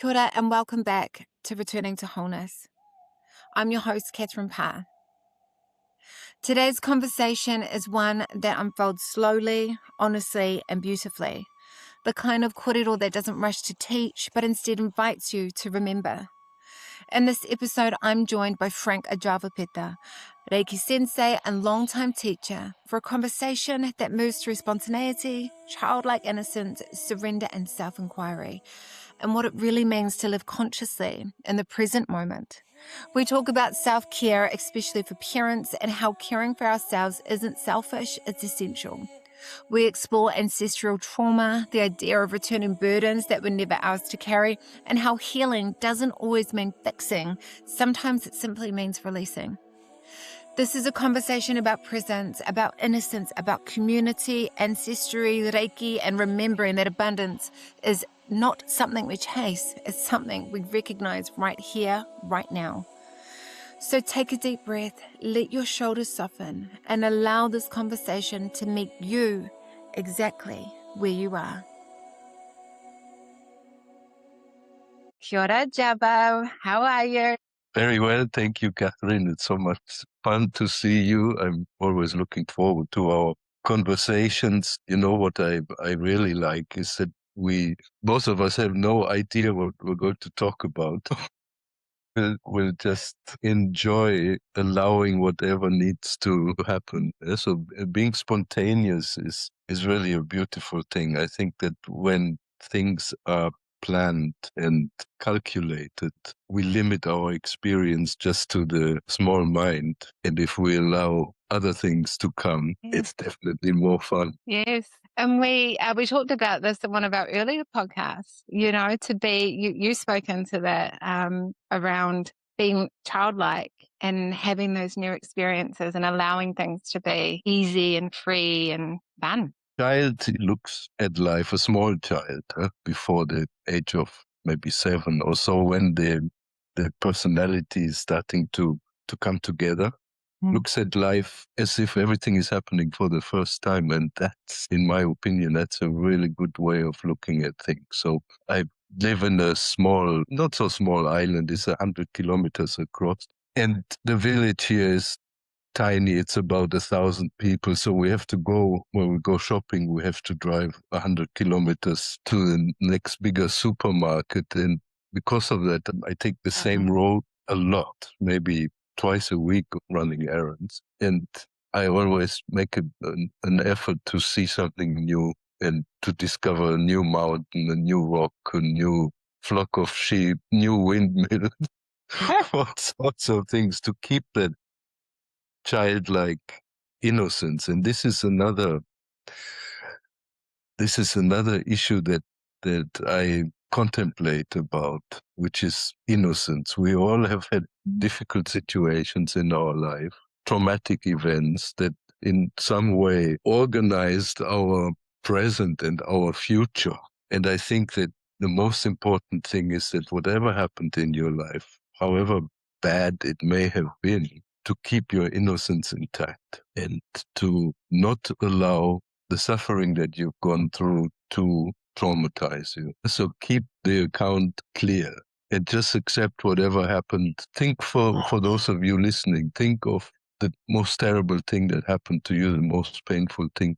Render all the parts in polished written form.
Kia ora and welcome back to Returning to Wholeness. I'm your host, Catherine Parr. Today's conversation is one that unfolds slowly, honestly, and beautifully. The kind of kōrero that doesn't rush to teach, but instead invites you to remember. In this episode, I'm joined by Frank Arjava, Reiki sensei and longtime teacher, for a conversation that moves through spontaneity, childlike innocence, surrender, and self-inquiry, and what it really means to live consciously in the present moment. We talk about self-care, especially for parents, and how caring for ourselves isn't selfish, it's essential. We explore ancestral trauma, the idea of returning burdens that were never ours to carry, and how healing doesn't always mean fixing. Sometimes it simply means releasing. This is a conversation about presence, about innocence, about community, ancestry, Reiki, and remembering that abundance is not something we chase, it's something we recognize right here, right now. So take a deep breath, let your shoulders soften, and allow this conversation to meet you exactly where you are. Kia ora, Jabo. How are you? Very well, thank you, Catherine. It's so much fun to see you. I'm always looking forward to our conversations. You know, what I really like is that both of us have no idea what we're going to talk about. We'll just enjoy allowing whatever needs to happen. So being spontaneous is really a beautiful thing. I think that when things are planned and calculated, we limit our experience just to the small mind. And if we allow other things to come, it's definitely more fun. Yes. And we talked about this in one of our earlier podcasts, you spoke into that around being childlike and having those new experiences and allowing things to be easy and free and fun. Child looks at life, a small child, before the age of maybe 7 or so, when the personality is starting to come together, looks at life as if everything is happening for the first time. And that's, in my opinion, that's a really good way of looking at things. So I live in a small, not so small island. It's 100 kilometers across. And the village here is tiny. It's about 1,000 people. So we have to go, when we go shopping, we have to drive 100 kilometers to the next bigger supermarket. And because of that, I take the same road a lot, maybe twice a week running errands. And I always make an effort to see something new and to discover a new mountain, a new rock, a new flock of sheep, new windmill, all sorts of things to keep that childlike innocence. And this is another issue that I contemplate about, which is innocence. We all have had difficult situations in our life, traumatic events that in some way organized our present and our future. And I think that the most important thing is that whatever happened in your life, however bad it may have been, to keep your innocence intact and to not allow the suffering that you've gone through to traumatize you. So keep the account clear and just accept whatever happened. Think for those of you listening, think of the most terrible thing that happened to you, the most painful thing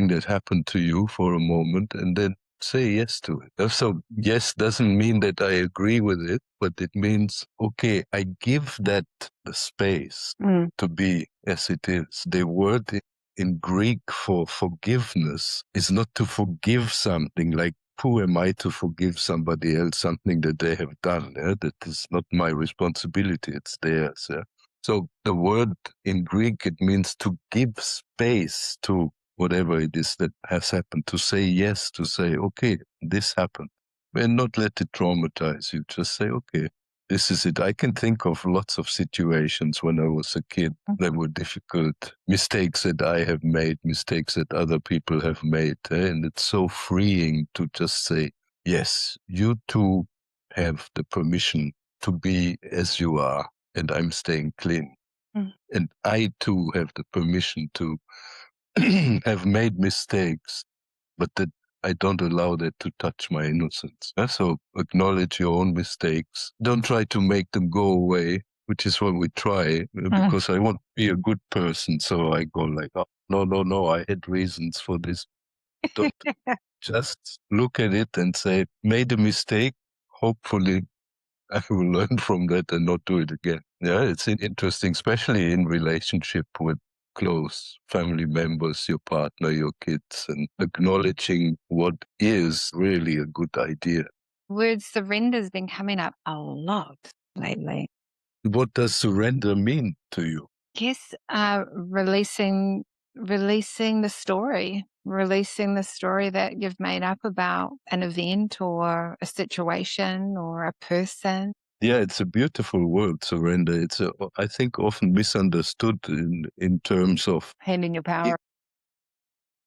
that happened to you for a moment, and then say yes to it. So yes doesn't mean that I agree with it, but it means, okay, I give that the space to be as it is. The word in Greek for forgiveness is not to forgive something like, who am I to forgive somebody else something that they have done? That is not my responsibility, it's theirs. So the word in Greek, it means to give space to whatever it is that has happened, to say yes, to say, okay, this happened, and not let it traumatize you. Just say, okay, this is it. I can think of lots of situations when I was a kid that were difficult, mistakes that I have made, mistakes that other people have made. And it's so freeing to just say, yes, you too have the permission to be as you are, and I'm staying clean. And I too have the permission to have made mistakes, but that I don't allow that to touch my innocence. So acknowledge your own mistakes. Don't try to make them go away, which is what we try, because I want to be a good person. So I go like, oh, no, I had reasons for this. Don't just look at it and say, made a mistake. Hopefully I will learn from that and not do it again. Yeah, it's interesting, especially in relationship with close family members, your partner, your kids, and acknowledging what is really a good idea. Word surrender's been coming up a lot lately. What does surrender mean to you? Guess releasing the story that you've made up about an event or a situation or a person. Yeah, it's a beautiful word, surrender. It's, I think, often misunderstood in terms of Handing your power.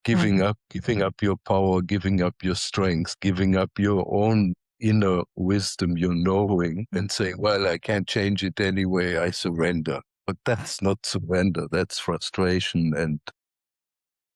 giving up your power, giving up your strength, giving up your own inner wisdom, your knowing, and saying, well, I can't change it anyway, I surrender. But that's not surrender, that's frustration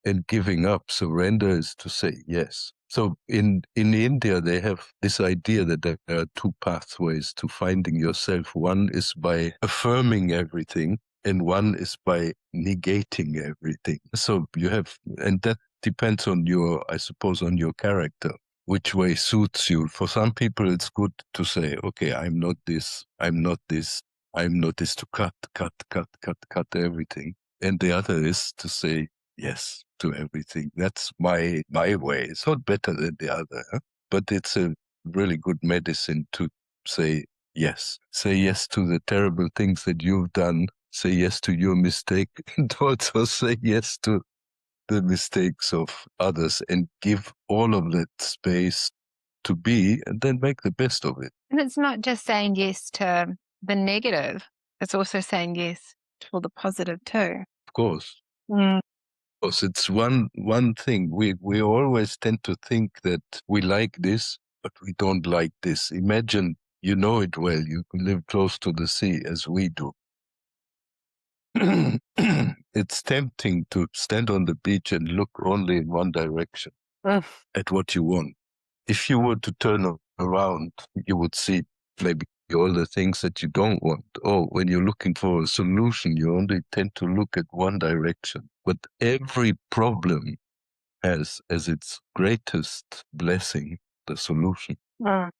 and giving up. Surrender is to say yes. So in India, they have this idea that there are two pathways to finding yourself. One is by affirming everything, and one is by negating everything. So you have, and that depends on your, I suppose, on your character, which way suits you. For some people, it's good to say, okay, I'm not this, I'm not this, I'm not this, to cut everything. And the other is to say yes to everything. That's my way. It's not better than the other, huh? But it's a really good medicine to say yes. Say yes to the terrible things that you've done. Say yes to your mistake, and also say yes to the mistakes of others, and give all of that space to be, and then make the best of it. And it's not just saying yes to the negative, it's also saying yes to all the positive too. Of course. Because it's one thing. We always tend to think that we like this, but we don't like this. Imagine you know it well. You live close to the sea as we do. It's tempting to stand on the beach and look only in one direction at what you want. If you were to turn around, you would see maybe all the things that you don't want. Or when you're looking for a solution, you only tend to look at one direction. But every problem has as its greatest blessing the solution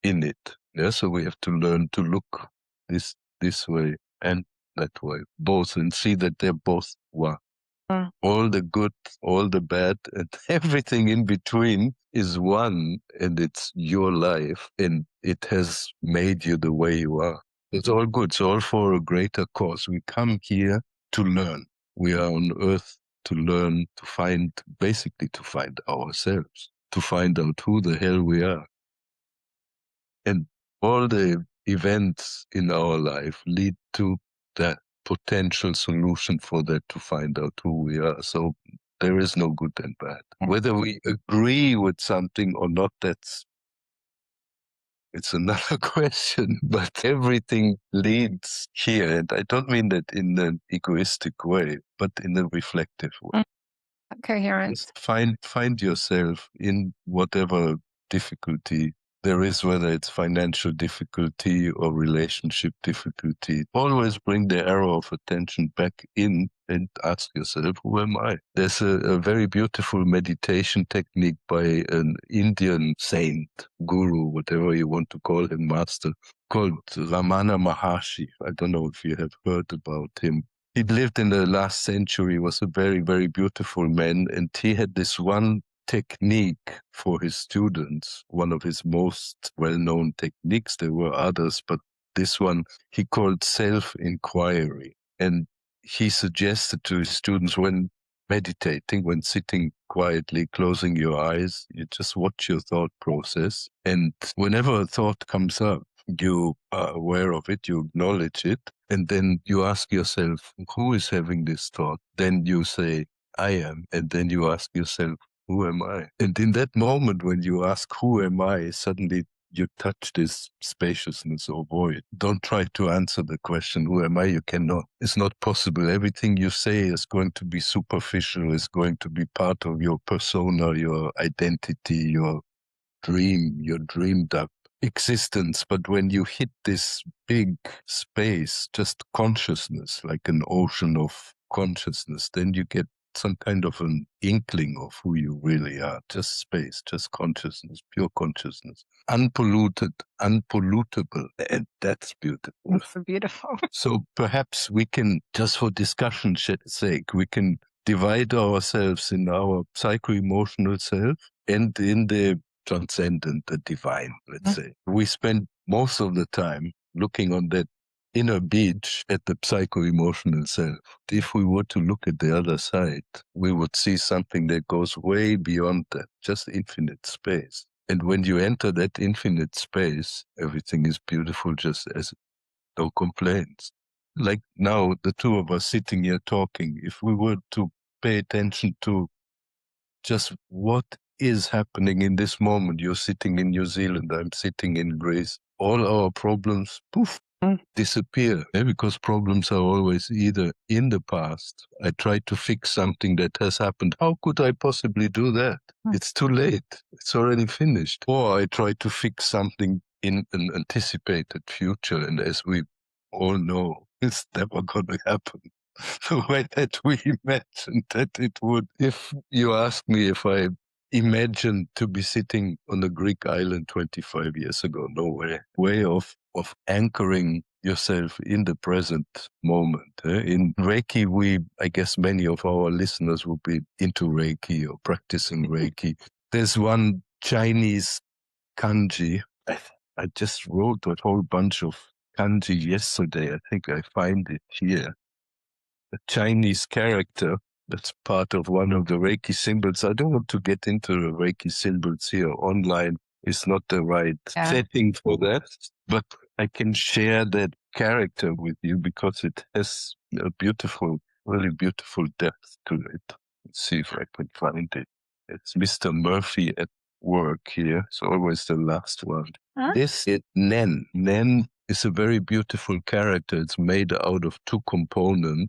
in it. Yeah, so we have to learn to look this way and that way, both, and see that they're both one. All the good, all the bad, and everything in between is one, and it's your life, and it has made you the way you are. It's all good. It's all for a greater cause. We come here to learn. We are on earth to learn, basically to find ourselves, to find out who the hell we are. And all the events in our life lead to that potential solution for that, to find out who we are. So there is no good and bad. Whether we agree with something or not, it's another question, but everything leads here. And I don't mean that in an egoistic way, but in a reflective way. Coherence. Find yourself in whatever difficulty there is, whether it's financial difficulty or relationship difficulty. Always bring the arrow of attention back in and ask yourself, who am I? There's a very beautiful meditation technique by an Indian saint, guru, whatever you want to call him, master, called Ramana Maharshi. I don't know if you have heard about him. He lived in the last century, was a very, very beautiful man, and he had this one technique for his students, one of his most well-known techniques. There were others, but this one he called self-inquiry. And he suggested to his students, when meditating, when sitting quietly, closing your eyes, you just watch your thought process. And whenever a thought comes up, you are aware of it, you acknowledge it, and then you ask yourself, who is having this thought? Then you say, I am. And then you ask yourself, who am I? And in that moment when you ask, who am I, suddenly you touch this spaciousness or void. Don't try to answer the question, who am I? You cannot. It's not possible. Everything you say is going to be superficial, is going to be part of your persona, your identity, your dream, your dreamed up existence. But when you hit this big space, just consciousness, like an ocean of consciousness, then you get some kind of an inkling of who you really are. Just space, just consciousness, pure consciousness. Unpolluted, unpollutable. And that's beautiful. That's so beautiful. So perhaps we can, just for discussion's sake, we can divide ourselves in our psycho-emotional self and in the transcendent, the divine, let's say. We spend most of the time looking on that inner beach at the psycho-emotional self. If we were to look at the other side, we would see something that goes way beyond that, just infinite space. And when you enter that infinite space, everything is beautiful, just as no complaints. Like now, the two of us sitting here talking, if we were to pay attention to just what is happening in this moment. You're sitting in New Zealand, I'm sitting in Greece. All our problems, poof, disappear. Because problems are always either in the past. I tried to fix something that has happened. How could I possibly do that? It's too late. It's already finished. Or I try to fix something in an anticipated future. And as we all know, it's never going to happen. The way that we imagined that it would. If you ask me if I imagined to be sitting on a Greek island 25 years ago, no way. Way of anchoring yourself in the present moment. In Reiki, I guess many of our listeners will be into Reiki or practicing Reiki. There's one Chinese kanji. I just wrote a whole bunch of kanji yesterday. I think I find it here. A Chinese character that's part of one of the Reiki symbols. I don't want to get into the Reiki symbols here. Online is not the right setting for that, but I can share that character with you because it has a beautiful, really beautiful depth to it. Let's see if I can find it. It's Mr. Murphy at work here. It's always the last one. Huh? This is Nen. Nen is a very beautiful character. It's made out of two components.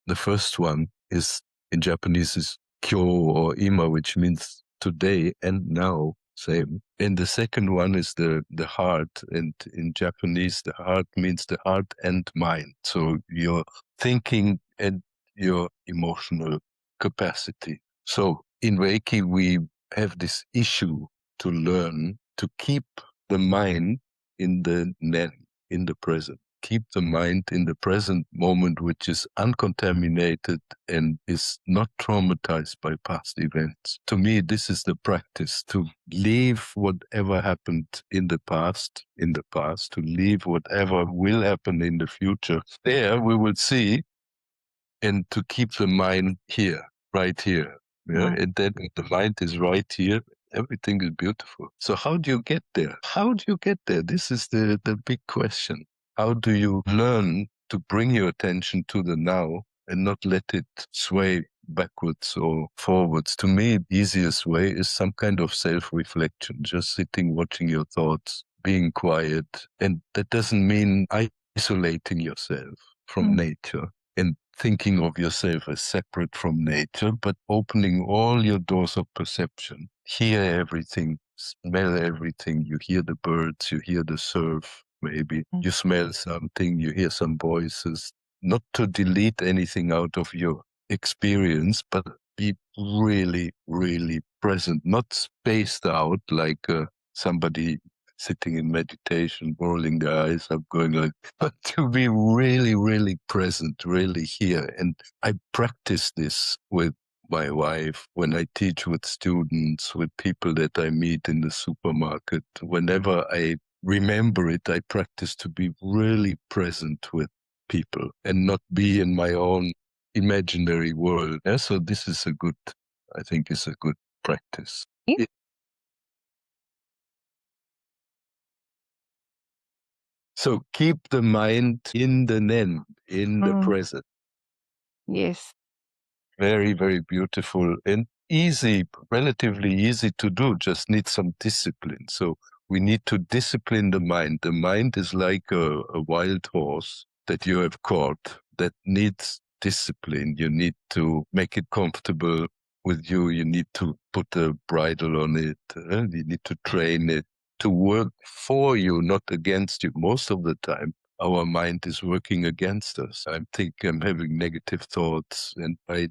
The first one is, in Japanese, is kyo or ima, which means today and now, same. And the second one is the heart. And in Japanese, the heart means the heart and mind. So your thinking and your emotional capacity. So in Reiki, we have this issue to learn to keep the mind in the nen, in the present. Keep the mind in the present moment, which is uncontaminated and is not traumatized by past events. To me, this is the practice, to leave whatever happened in the past, to leave whatever will happen in the future. There we will see, and to keep the mind here, right here. Yeah? And then the mind is right here. Everything is beautiful. So how do you get there? How do you get there? This is the big question. How do you learn to bring your attention to the now and not let it sway backwards or forwards? To me, the easiest way is some kind of self-reflection, just sitting, watching your thoughts, being quiet. And that doesn't mean isolating yourself from nature and thinking of yourself as separate from nature, but opening all your doors of perception. Hear everything, smell everything. You hear the birds, you hear the surf, maybe. You smell something, you hear some voices. Not to delete anything out of your experience, but be really, really present, not spaced out like somebody sitting in meditation, rolling their eyes up, going like, but to be really, really present, really here. And I practice this with my wife when I teach with students, with people that I meet in the supermarket. Whenever I remember it, I practice to be really present with people and not be in my own imaginary world. Yeah, so this is I think is a good practice. So keep the mind in the nen, in the present. Yes. Very, very beautiful and easy, relatively easy to do, just need some discipline. So We need to discipline the mind. The mind is like a wild horse that you have caught that needs discipline. You need to make it comfortable with you. You need to put a bridle on it. You need to train it to work for you, not against you. Most of the time, our mind is working against us. I think I'm having negative thoughts, and I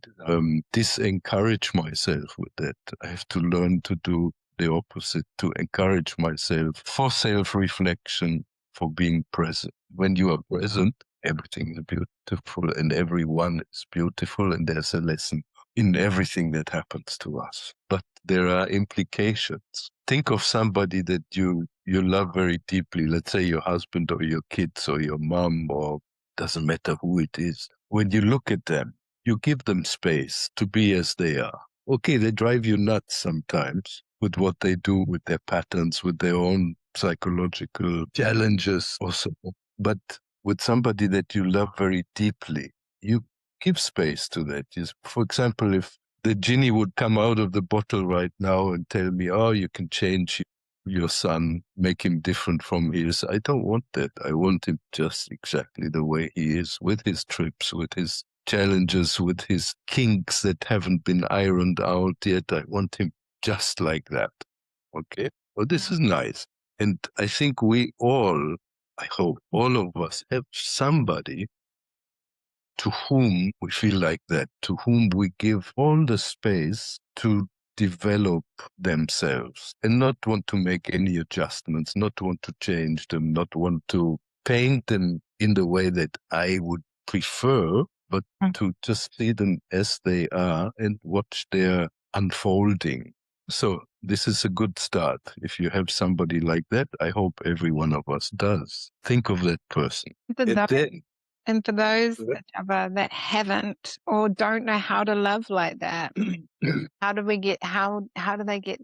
disencourage myself with that. I have to learn to do the opposite, to encourage myself for self-reflection, for being present. When you are present, everything is beautiful and everyone is beautiful, and there's a lesson in everything that happens to us. But there are implications. Think of somebody that you love very deeply, let's say your husband or your kids or your mom, or doesn't matter who it is. When you look at them, you give them space to be as they are. Okay, they drive you nuts sometimes with what they do, with their patterns, with their own psychological challenges also. But with somebody that you love very deeply, you give space to that. For example, if the genie would come out of the bottle right now and tell me, oh, you can change your son, make him different from he is. I don't want that. I want him just exactly the way he is, with his trips, with his challenges, with his kinks that haven't been ironed out yet. I want him just like that. Okay? Well, this is nice. And I think we all, I hope all of us, have somebody to whom we feel like that, to whom we give all the space to develop themselves and not want to make any adjustments, not want to change them, not want to paint them in the way that I would prefer, but to just see them as they are and watch their unfolding. So this is a good start. If you have somebody like that, I hope every one of us does. Think of that person. And for those that haven't or don't know how to love like that, how do they get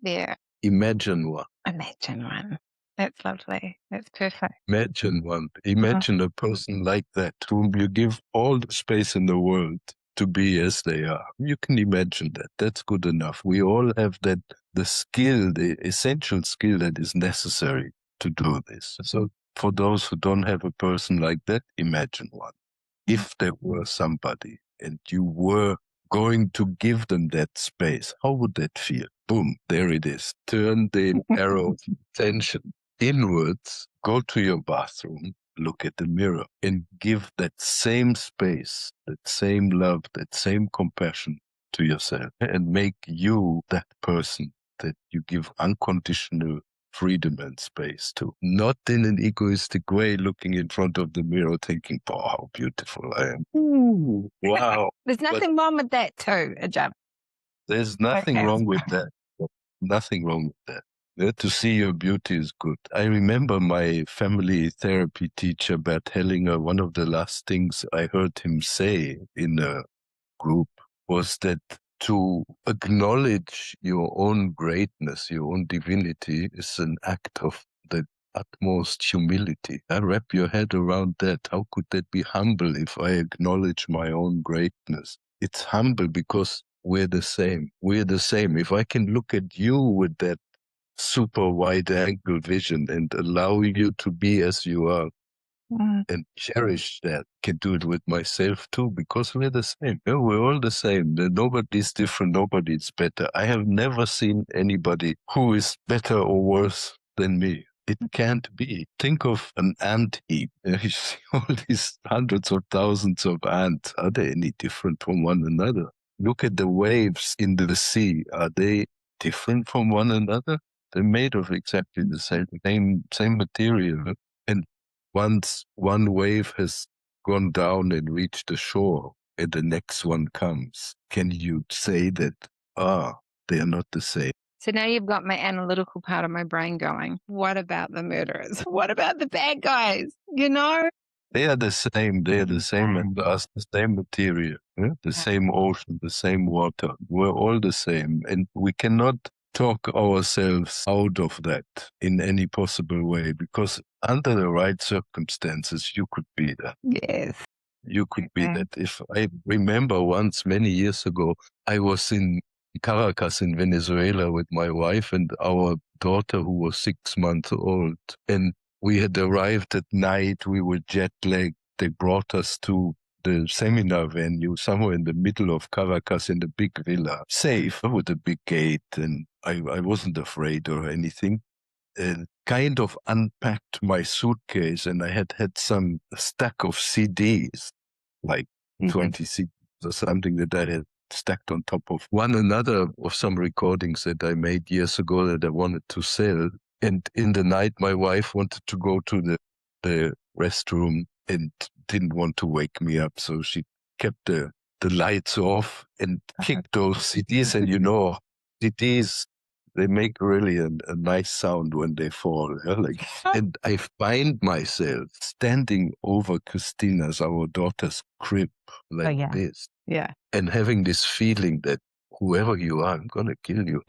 there? Imagine one. Imagine one. That's lovely. That's perfect. Imagine one. Imagine a person like that, whom you give all the space in the world to be as they are. You can imagine that. That's good enough. We all have that, the skill, the essential skill that is necessary to do this. So for those who don't have a person like that, imagine one. If there were somebody and you were going to give them that space, how would that feel? Boom, there it is. Turn the arrow of attention inwards, go to your bathroom, look at the mirror, and give that same space, that same love, that same compassion to yourself, and make you that person that you give unconditional freedom and space to. Not in an egoistic way, looking in front of the mirror thinking, oh, how beautiful I am. Ooh, wow. There's nothing wrong with that too, Arjava. There's nothing wrong with that. Nothing wrong with that. Yeah, to see your beauty is good. I remember my family therapy teacher, Bert Hellinger, one of the last things I heard him say in a group was that to acknowledge your own greatness, your own divinity, is an act of the utmost humility. I wrap your head around that. How could that be humble if I acknowledge my own greatness? It's humble because we're the same. We're the same. If I can look at you with that super wide angle vision and allow you to be as you are, and cherish that, can do it with myself too, because we're the same. Yeah, we're all the same. Nobody's different. Nobody's better. I have never seen anybody who is better or worse than me. It can't be. Think of an ant heap. You see all these hundreds of thousands of ants. Are they any different from one another? Look at the waves in the sea. Are they different from one another? They're made of exactly the same material. And once one wave has gone down and reached the shore and the next one comes, can you say that, they are not the same? So now you've got my analytical part of my brain going, what about the murderers? What about the bad guys? You know? They are the same. They are the same as us, the same material, the same ocean, the same water. We're all the same. And we cannot talk ourselves out of that in any possible way, because under the right circumstances, you could be that. Yes. You could be that. If I remember once, many years ago, I was in Caracas in Venezuela with my wife, and our daughter who was 6 months old. And we had arrived at night. We were jet lagged. They brought us to the seminar venue somewhere in the middle of Caracas in the big villa, safe with a big gate. And I wasn't afraid or anything. And kind of unpacked my suitcase, and I had some stack of CDs, like 20 CDs or something that I had stacked on top of one another of some recordings that I made years ago that I wanted to sell. And in the night, my wife wanted to go to the restroom and didn't want to wake me up. So she kept the lights off and kicked those CDs. And CDs, they make really a nice sound when they fall. And I find myself standing over Christina's, our daughter's crib, like this. Yeah. And having this feeling that whoever you are, I'm going to kill you.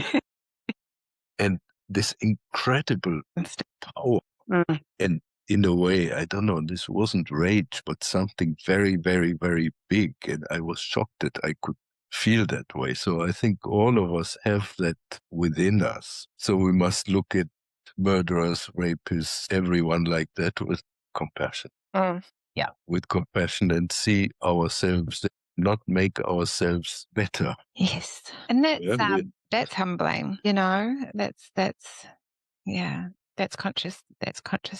And this incredible power. And in a way, I don't know, this wasn't rage, but something very, very, very big. And I was shocked that I could feel that way. So I think all of us have that within us. So we must look at murderers, rapists, everyone like that with compassion. Yeah. With compassion, and see ourselves, not make ourselves better. Yes. And that's humbling, that's conscious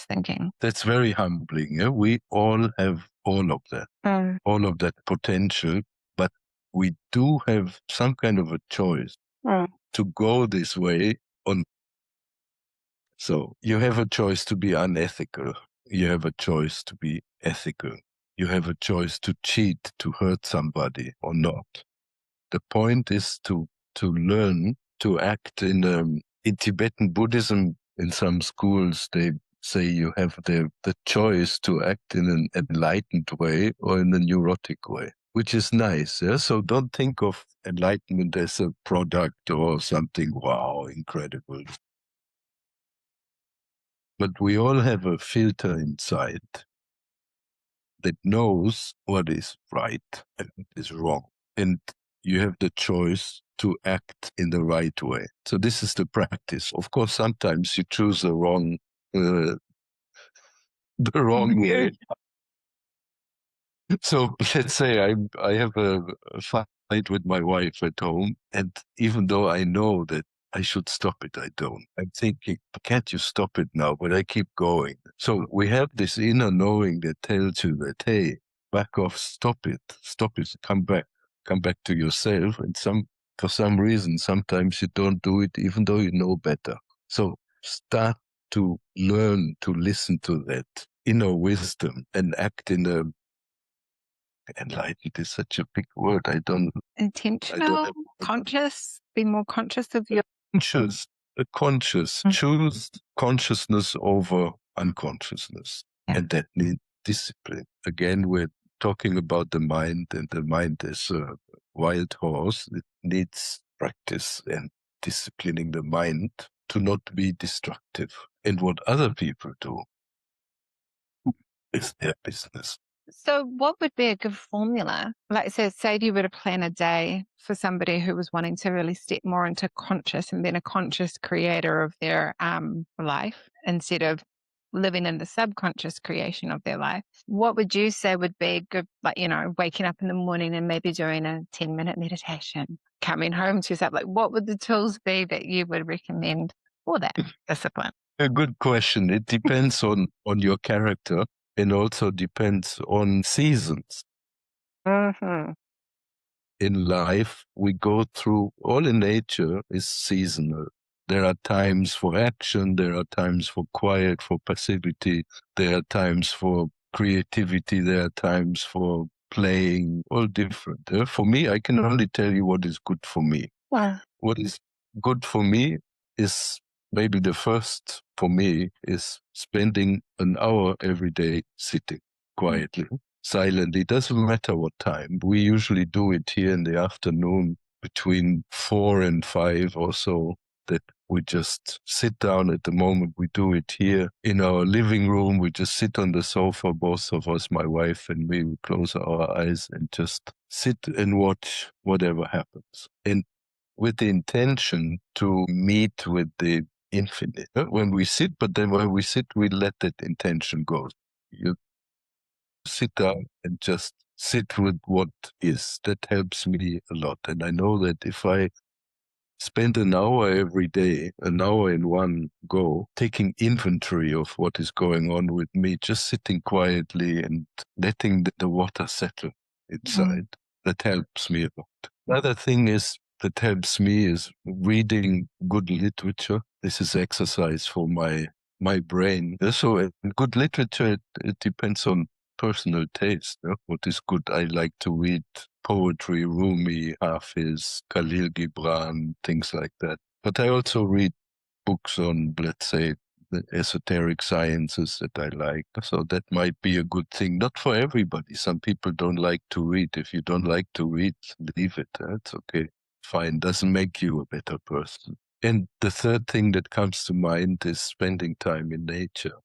thinking. That's very humbling. Yeah? We all have all of that potential, but we do have some kind of a choice to go this way on. So you have a choice to be unethical. You have a choice to be ethical. You have a choice to cheat, to hurt somebody or not. The point is to learn to act in Tibetan Buddhism. In some schools, they say you have the choice to act in an enlightened way or in a neurotic way, which is nice. Yeah? So don't think of enlightenment as a product or something, wow, incredible. But we all have a filter inside that knows what is right and what is wrong. And you have the choice to act in the right way. So this is the practice. Of course, sometimes you choose the wrong way. So let's say I have a fight with my wife at home, and even though I know that I should stop it, I don't. I'm thinking, can't you stop it now? But I keep going. So we have this inner knowing that tells you that, hey, back off, stop it, come back to yourself. And for some reason, sometimes you don't do it, even though you know better. So start to learn to listen to that inner wisdom and act in a enlightened is such a big word. Intentional, conscious, be more conscious of your conscious. Choose consciousness over unconsciousness. Yeah. And that needs discipline. Again, we're talking about the mind, and the mind is a wild horse. It needs practice and disciplining the mind to not be destructive. And what other people do is their business. So what would be a good formula? Like, say you were to plan a day for somebody who was wanting to really step more into conscious and then a conscious creator of their life instead of living in the subconscious creation of their life. What would you say would be good, like, waking up in the morning and maybe doing a 10-minute meditation, coming home to yourself? Like, what would the tools be that you would recommend for that discipline? A good question. It depends on your character. And also depends on seasons. Mm-hmm. In life, we go through, all in nature is seasonal. There are times for action, there are times for quiet, for passivity, there are times for creativity, there are times for playing, all different. For me, I can only tell you what is good for me. Wow. What is good for me is maybe the first for me is spending an hour every day sitting quietly, silently. It doesn't matter what time. We usually do it here in the afternoon between 4 and 5 or so, that we just sit down at the moment. We do it here in our living room. We just sit on the sofa, both of us, my wife and me, we close our eyes and just sit and watch whatever happens. And with the intention to meet with the infinite. When we sit, but then when we sit, we let that intention go. You sit down and just sit with what is. That helps me a lot. And I know that if I spend an hour every day, an hour in one go, taking inventory of what is going on with me, just sitting quietly and letting the water settle inside, that helps me a lot. Another thing is that helps me is reading good literature. This is exercise for my brain. So good literature, it depends on personal taste. What is good? I like to read poetry, Rumi, Hafiz, Khalil Gibran, things like that. But I also read books on, let's say, the esoteric sciences that I like. So that might be a good thing. Not for everybody. Some people don't like to read. If you don't like to read, leave it. That's okay. Fine. Doesn't make you a better person. And the third thing that comes to mind is spending time in nature.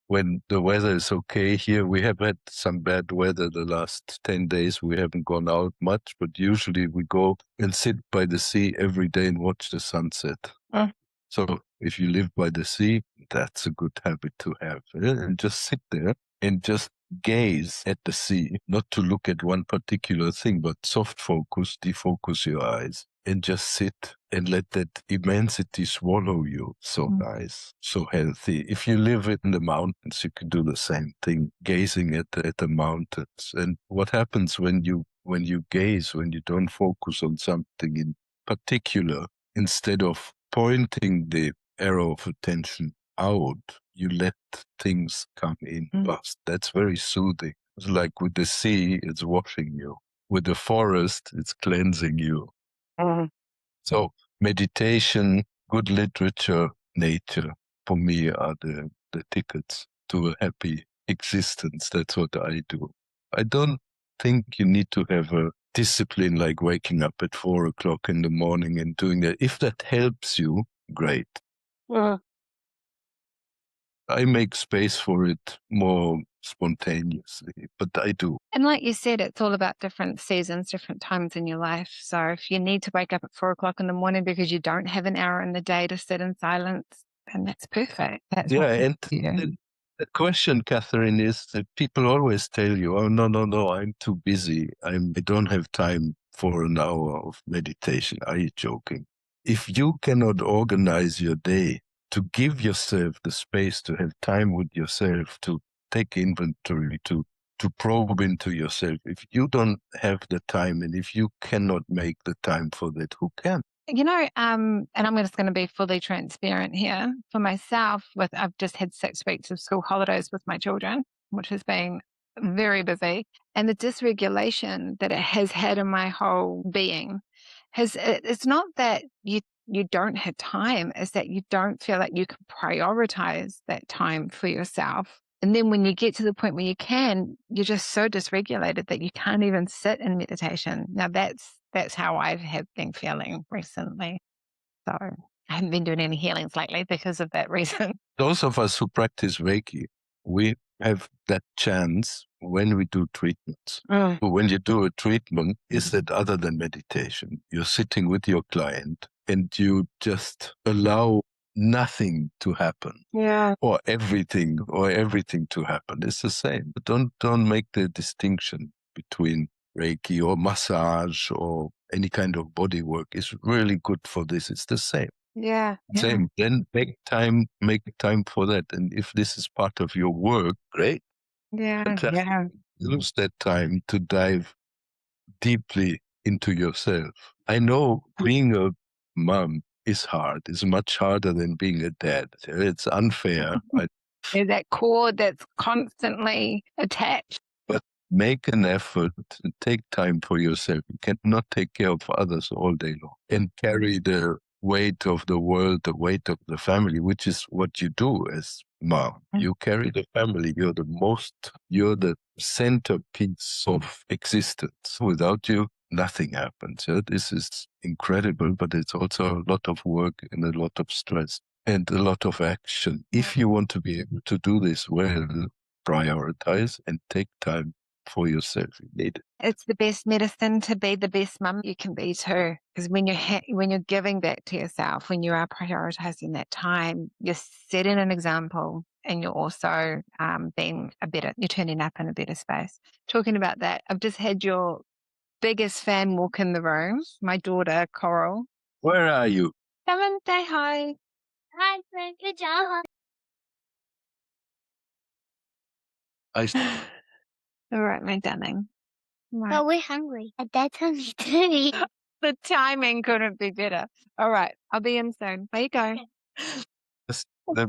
When the weather is okay here, we have had some bad weather the last 10 days. We haven't gone out much, but usually we go and sit by the sea every day and watch the sunset. So if you live by the sea, that's a good habit to have. And just sit there and just gaze at the sea, not to look at one particular thing, but soft focus, defocus your eyes, and just sit and let that immensity swallow you. So nice, so healthy. If you live in the mountains, you can do the same thing, gazing at the mountains. And what happens when you gaze, when you don't focus on something in particular, instead of pointing the arrow of attention out, you let things come in fast. That's very soothing. It's like with the sea, it's washing you. With the forest, it's cleansing you. So meditation, good literature, nature, for me are the tickets to a happy existence. That's what I do. I don't think you need to have a discipline like waking up at 4 o'clock in the morning and doing that. If that helps you, great. I make space for it more spontaneously, but I do. And like you said, it's all about different seasons, different times in your life. So if you need to wake up at 4 o'clock in the morning because you don't have an hour in the day to sit in silence, then that's perfect. That's Yeah, what and the question, Catherine, is that people always tell you, oh, no, I'm too busy. I don't have time for an hour of meditation. Are you joking? If you cannot organize your day to give yourself the space to have time with yourself, to take inventory, to probe into yourself, if you don't have the time and if you cannot make the time for that, who can? You know, and I'm just going to be fully transparent here. For myself, I've just had 6 weeks of school holidays with my children, which has been very busy. And the dysregulation that it has had in my whole being it's not that you don't have time, it's that you don't feel like you can prioritize that time for yourself. And then when you get to the point where you can, you're just so dysregulated that you can't even sit in meditation. Now that's how I have been feeling recently. So I haven't been doing any healings lately because of that reason. Those of us who practice Reiki, we have that chance when we do treatments. When you do a treatment, is that other than meditation? You're sitting with your client and you just allow nothing to happen. Yeah. Or everything to happen. It's the same. Don't make the distinction between Reiki or massage or any kind of body work. Is really good for this. It's the same. Yeah. Same. Then make time for that. And if this is part of your work, great. Yeah. Fantastic. Yeah. Use that time to dive deeply into yourself. I know being a mom is hard. It's much harder than being a dad. It's unfair. There's that cord that's constantly attached. But make an effort to take time for yourself. You cannot take care of others all day long and carry the weight of the world, the weight of the family, which is what you do as mom. You carry the family. You're the centerpiece of existence. Without you, nothing happens. This is incredible, but it's also a lot of work and a lot of stress and a lot of action. If you want to be able to do this well, prioritize and take time for yourself. You need it. It's the best medicine to be the best mum you can be too. Because when you're giving back to yourself, when you are prioritizing that time, you're setting an example, and you're also you're turning up in a better space. Talking about that, I've just had your biggest fan walk in the room, my daughter Coral. Where are you? Come and say hi. Hi, friend. Good job. All right, my darling. Right. But we're hungry. And Dad's hungry too. The timing couldn't be better. All right, I'll be in soon. There you go. That's the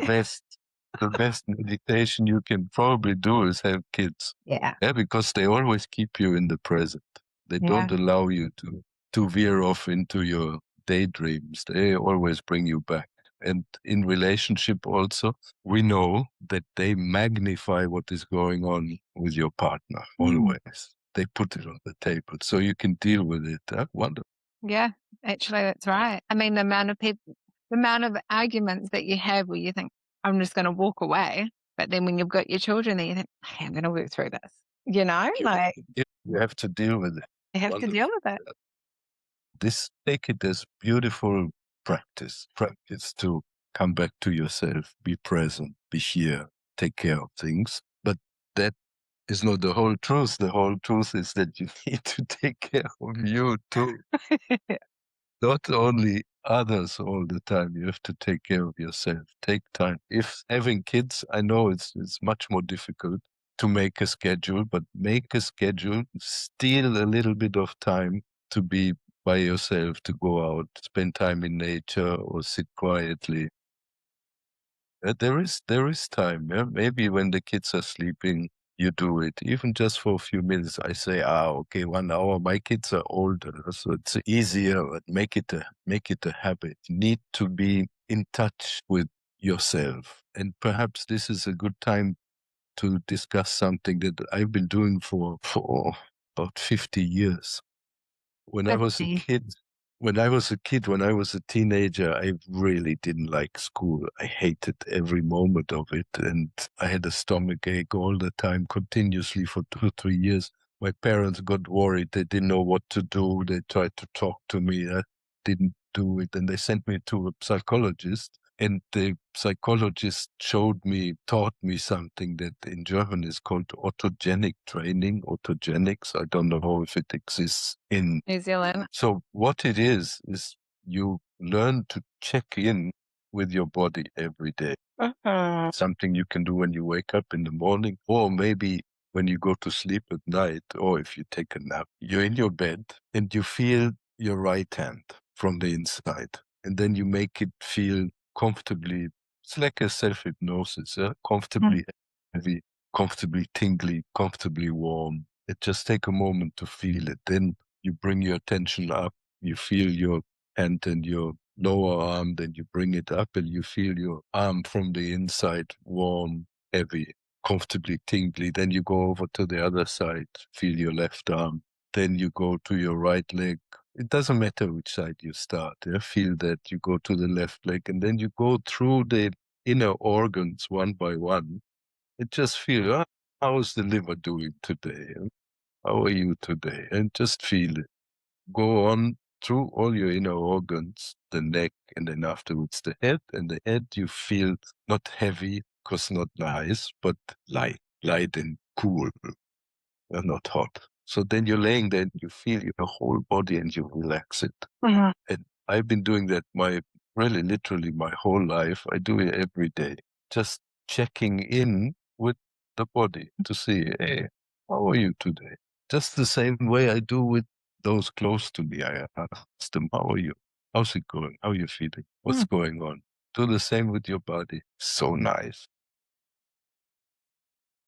best meditation you can probably do is have kids. Yeah. Yeah, because they always keep you in the present. They don't allow you to veer off into your daydreams. They always bring you back. And in relationship also, we know that they magnify what is going on with your partner, always. They put it on the table so you can deal with it. Wonderful. Yeah, actually, that's right. I mean, the amount of arguments that you have where you think, I'm just going to walk away. But then when you've got your children there, you think, hey, I'm going to work through this. You know, like You have to deal with it. you have to deal with it. Take it as beautiful practice to come back to yourself, be present, be here, take care of things. But that is not the whole truth. The whole truth is that you need to take care of you too. Not only others all the time. You have to take care of yourself. Take time. If having kids, I know it's much more difficult to make a schedule, but make a schedule, steal a little bit of time to be by yourself, to go out, spend time in nature or sit quietly. There is time. Yeah? Maybe when the kids are sleeping, you do it, even just for a few minutes. I say, okay, 1 hour. My kids are older, so it's easier, but make it a habit. You need to be in touch with yourself. And perhaps this is a good time to discuss something that I've been doing for about 50 years. When I was a kid, when I was a teenager, I really didn't like school. I hated every moment of it. And I had a stomach ache all the time, continuously for 2 or 3 years. My parents got worried. They didn't know what to do. They tried to talk to me. I didn't do it. And they sent me to a psychologist. And the psychologist taught me something that in German is called autogenic training, autogenics. I don't know if it exists in New Zealand. So what it is you learn to check in with your body every day. Something you can do when you wake up in the morning, or maybe when you go to sleep at night, or if you take a nap. You're in your bed and you feel your right hand from the inside. And then you make it feel comfortably. It's like a self-hypnosis, comfortably heavy, comfortably tingly, comfortably warm. Just take a moment to feel it. Then you bring your attention up, you feel your hand and your lower arm, then you bring it up and you feel your arm from the inside, warm, heavy, comfortably tingly. Then you go over to the other side, feel your left arm. Then you go to your right leg. It doesn't matter which side you start. Feel that you go to the left leg and then you go through the inner organs one by one. And just feel, how's the liver doing today? How are you today? And just feel it. Go on through all your inner organs, the neck, and then afterwards the head. And the head you feel not heavy, because not nice, but light and cool, not hot. So then you're laying there and you feel your whole body and you relax it. And I've been doing that literally my whole life. I do it every day. Just checking in with the body to see, hey, how are you today? Just the same way I do with those close to me. I ask them, how are you? How's it going? How are you feeling? What's going on? Do the same with your body. So nice.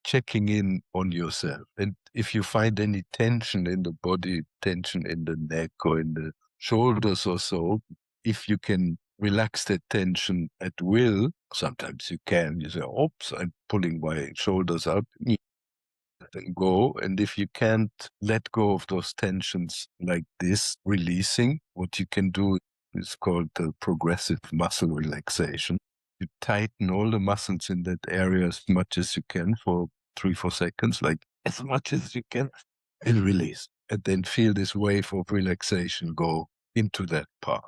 Checking in on yourself. And if you find any tension in the body, tension in the neck or in the shoulders or so, if you can relax that tension at will, sometimes you can. You say, oops, I'm pulling my shoulders up. And go. And if you can't let go of those tensions like this, releasing, what you can do is called the progressive muscle relaxation. You tighten all the muscles in that area as much as you can for 3-4 seconds, like as much as you can and release. And then feel this wave of relaxation go into that part.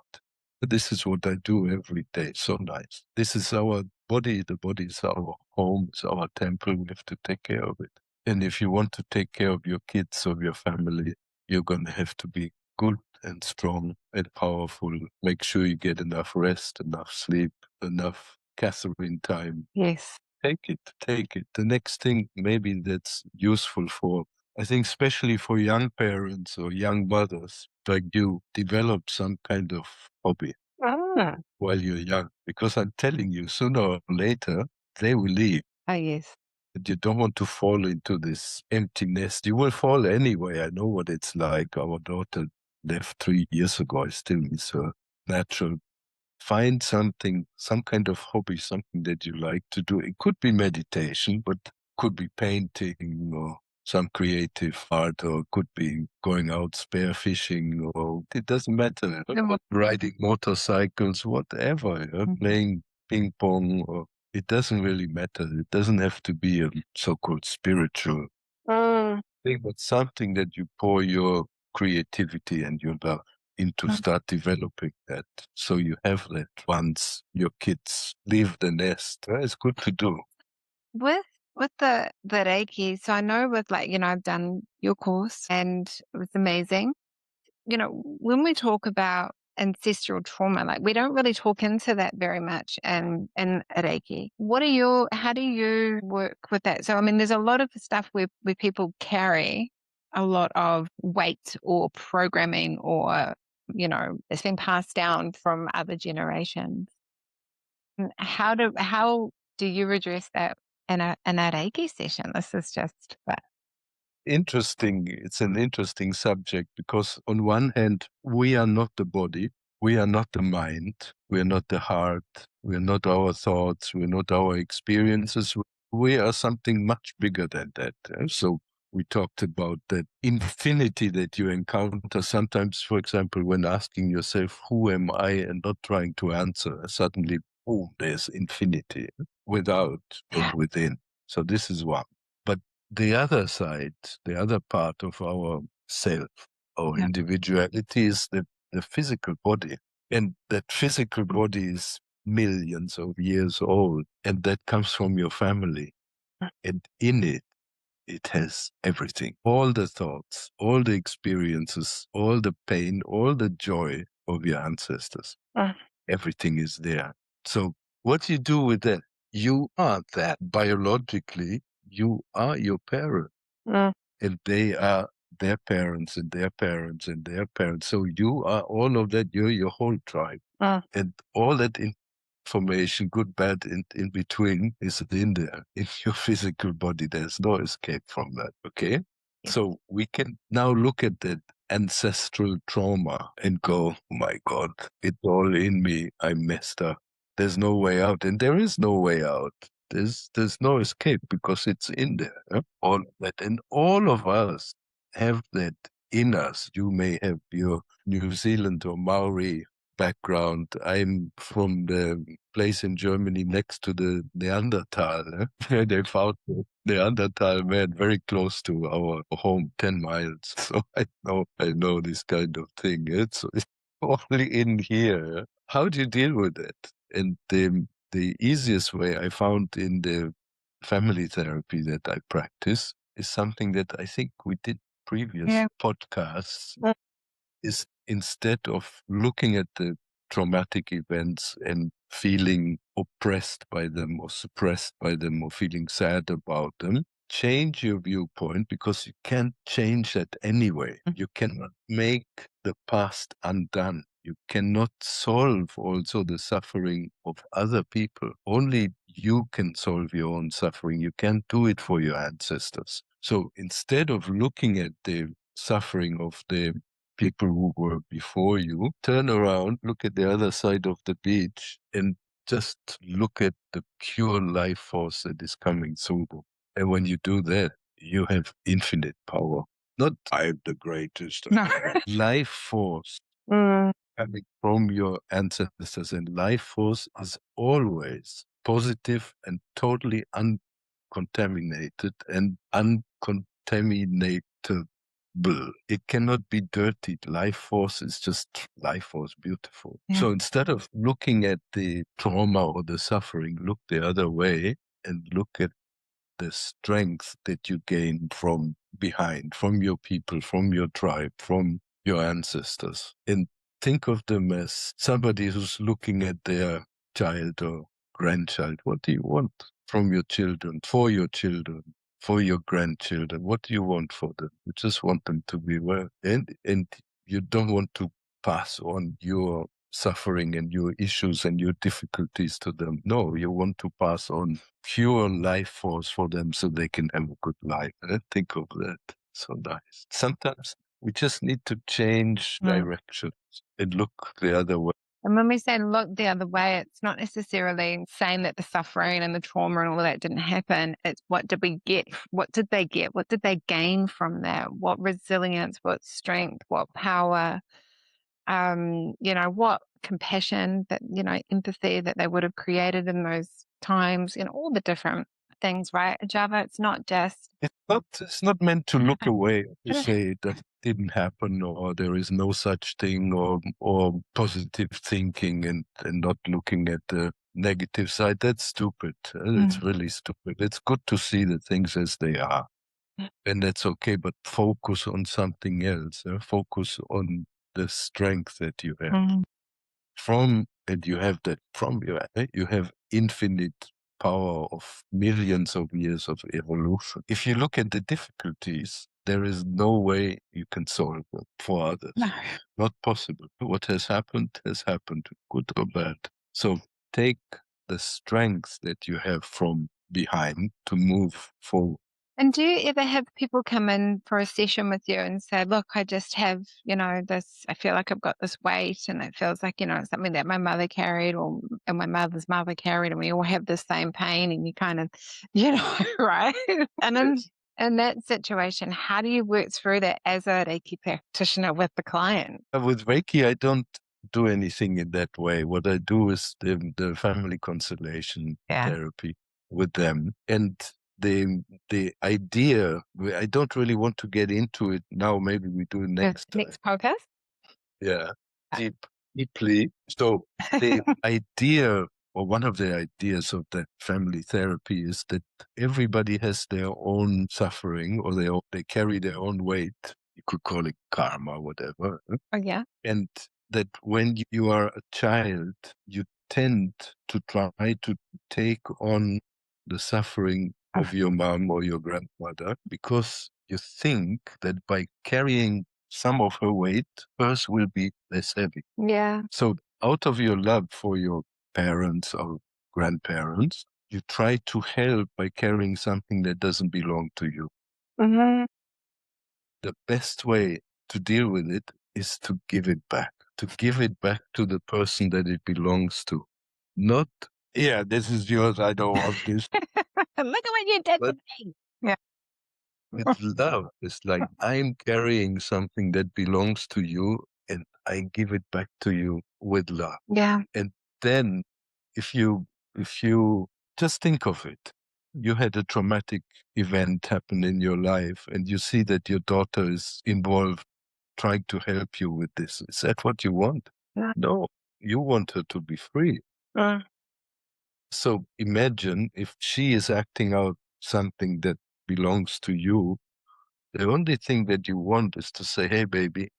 This is what I do every day. So nice. This is our body. The body is our home, it's our temple. We have to take care of it. And if you want to take care of your kids, of your family, you're going to have to be good and strong and powerful. Make sure you get enough rest, enough sleep, enough Catherine time. Yes. Take it, take it. The next thing maybe that's useful for, I think, especially for young parents or young mothers like you, develop some kind of hobby while you're young. Because I'm telling you, sooner or later, they will leave. Oh, yes. But you don't want to fall into this empty nest. You will fall anyway. I know what it's like. Our daughter left 3 years ago. I still miss her. Natural. Find something, some kind of hobby, something that you like to do. It could be meditation, but could be painting or some creative art, or could be going out spearfishing, or it doesn't matter. Riding motorcycles, whatever, playing ping pong, or it doesn't really matter. It doesn't have to be a so-called spiritual thing, but something that you pour your creativity and your love into, start developing that. So you have that once your kids leave the nest. It's good to do. With the Reiki, so I know with I've done your course and it was amazing. When we talk about ancestral trauma, we don't really talk into that very much in Reiki. How do you work with that? So, I mean, there's a lot of stuff where people carry a lot of weight or programming or, it's been passed down from other generations. How do you address that in a Reiki session? This is just Interesting. It's an interesting subject because on one hand, we are not the body. We are not the mind. We are not the heart. We are not our thoughts. We are not our experiences. We are something much bigger than that. So we talked about that infinity that you encounter sometimes, for example, when asking yourself, who am I, and not trying to answer, suddenly, boom, there's infinity without and within. So this is one. But the other side, the other part of our self, our individuality is the physical body. And that physical body is millions of years old. And that comes from your family. And in it, it has everything, all the thoughts, all the experiences, all the pain, all the joy of your ancestors. Everything is there. So what you do with that, you are that biologically, you are your parent. And they are their parents and their parents and their parents. So you are all of that, you're your whole tribe. And all that information, good, bad, in between, is in there, in your physical body. There's no escape from that, okay? So we can now look at that ancestral trauma and go, oh my God, it's all in me. I messed up. There's no way out. And there is no way out. There's no escape because it's in there. All of that. And all of us have that in us. You may have your New Zealand or Maori background. I'm from the place in Germany next to the Neanderthal. Where they found the Neanderthal man very close to our home, 10 miles. So I know this kind of thing. It's only in here. How do you deal with it? And the easiest way I found in the family therapy that I practice is something that I think we did previous podcasts, is instead of looking at the traumatic events and feeling oppressed by them or suppressed by them or feeling sad about them, change your viewpoint, because you can't change that anyway. You cannot make the past undone. You cannot solve also the suffering of other people. Only you can solve your own suffering. You can't do it for your ancestors. So instead of looking at the suffering of the people who were before you, turn around, look at the other side of the beach, and just look at the pure life force that is coming through. And when you do that, you have infinite power. Not I'm the greatest. No. Life force coming from your ancestors, and life force is always positive and totally uncontaminated and contaminatable. It cannot be dirtied. Life force is just life force, beautiful. Yeah. So instead of looking at the trauma or the suffering, look the other way and look at the strength that you gain from behind, from your people, from your tribe, from your ancestors. And think of them as somebody who's looking at their child or grandchild. What do you want from your children, for your grandchildren? What do you want for them? You just want them to be well. And you don't want to pass on your suffering and your issues and your difficulties to them. No, you want to pass on pure life force for them so they can have a good life. Think of that. So nice. Sometimes we just need to change directions and look the other way. And when we say look the other way, it's not necessarily saying that the suffering and the trauma and all that didn't happen. It's what did we get? What did they get? What did they gain from that? What resilience, what strength, what power, what compassion, that, empathy that they would have created in those times, all the different things, right? Arjava, it's not just... It's not meant to look away, to say that didn't happen or there is no such thing or positive thinking and not looking at the negative side. That's stupid. It's really stupid. It's good to see the things as they are. And that's okay, but focus on something else. Focus on the strength that you have. And you have that from you have infinite power of millions of years of evolution. If you look at the difficulties, there is no way you can solve them for others. No. Not possible. What has happened, good or bad. So take the strength that you have from behind to move forward. And do you ever have people come in for a session with you and say, look, I just have, this, I feel like I've got this weight and it feels like, it's something that my mother carried and my mother's mother carried, and we all have the same pain, and you kind of, right? And in that situation, how do you work through that as a Reiki practitioner with the client? With Reiki, I don't do anything in that way. What I do is the family constellation therapy with them. And the idea, I don't really want to get into it now. Maybe we do it next podcast. Yeah, deeply. So the idea, or one of the ideas of the family therapy, is that everybody has their own suffering, or they carry their own weight. You could call it karma, whatever. Oh, yeah. And that when you are a child, you tend to try to take on the suffering of your mom or your grandmother, because you think that by carrying some of her weight, hers will be less heavy. Yeah. So out of your love for your parents or grandparents, you try to help by carrying something that doesn't belong to you. Mm-hmm. The best way to deal with it is to give it back to the person that it belongs to. Not, this is yours, I don't want this. Look at what you did to me. Yeah. With love. It's like, I'm carrying something that belongs to you and I give it back to you with love. Yeah. And then if you just think of it, you had a traumatic event happen in your life and you see that your daughter is involved trying to help you with this. Is that what you want? No, you want her to be free. So imagine if she is acting out something that belongs to you, the only thing that you want is to say, hey, baby,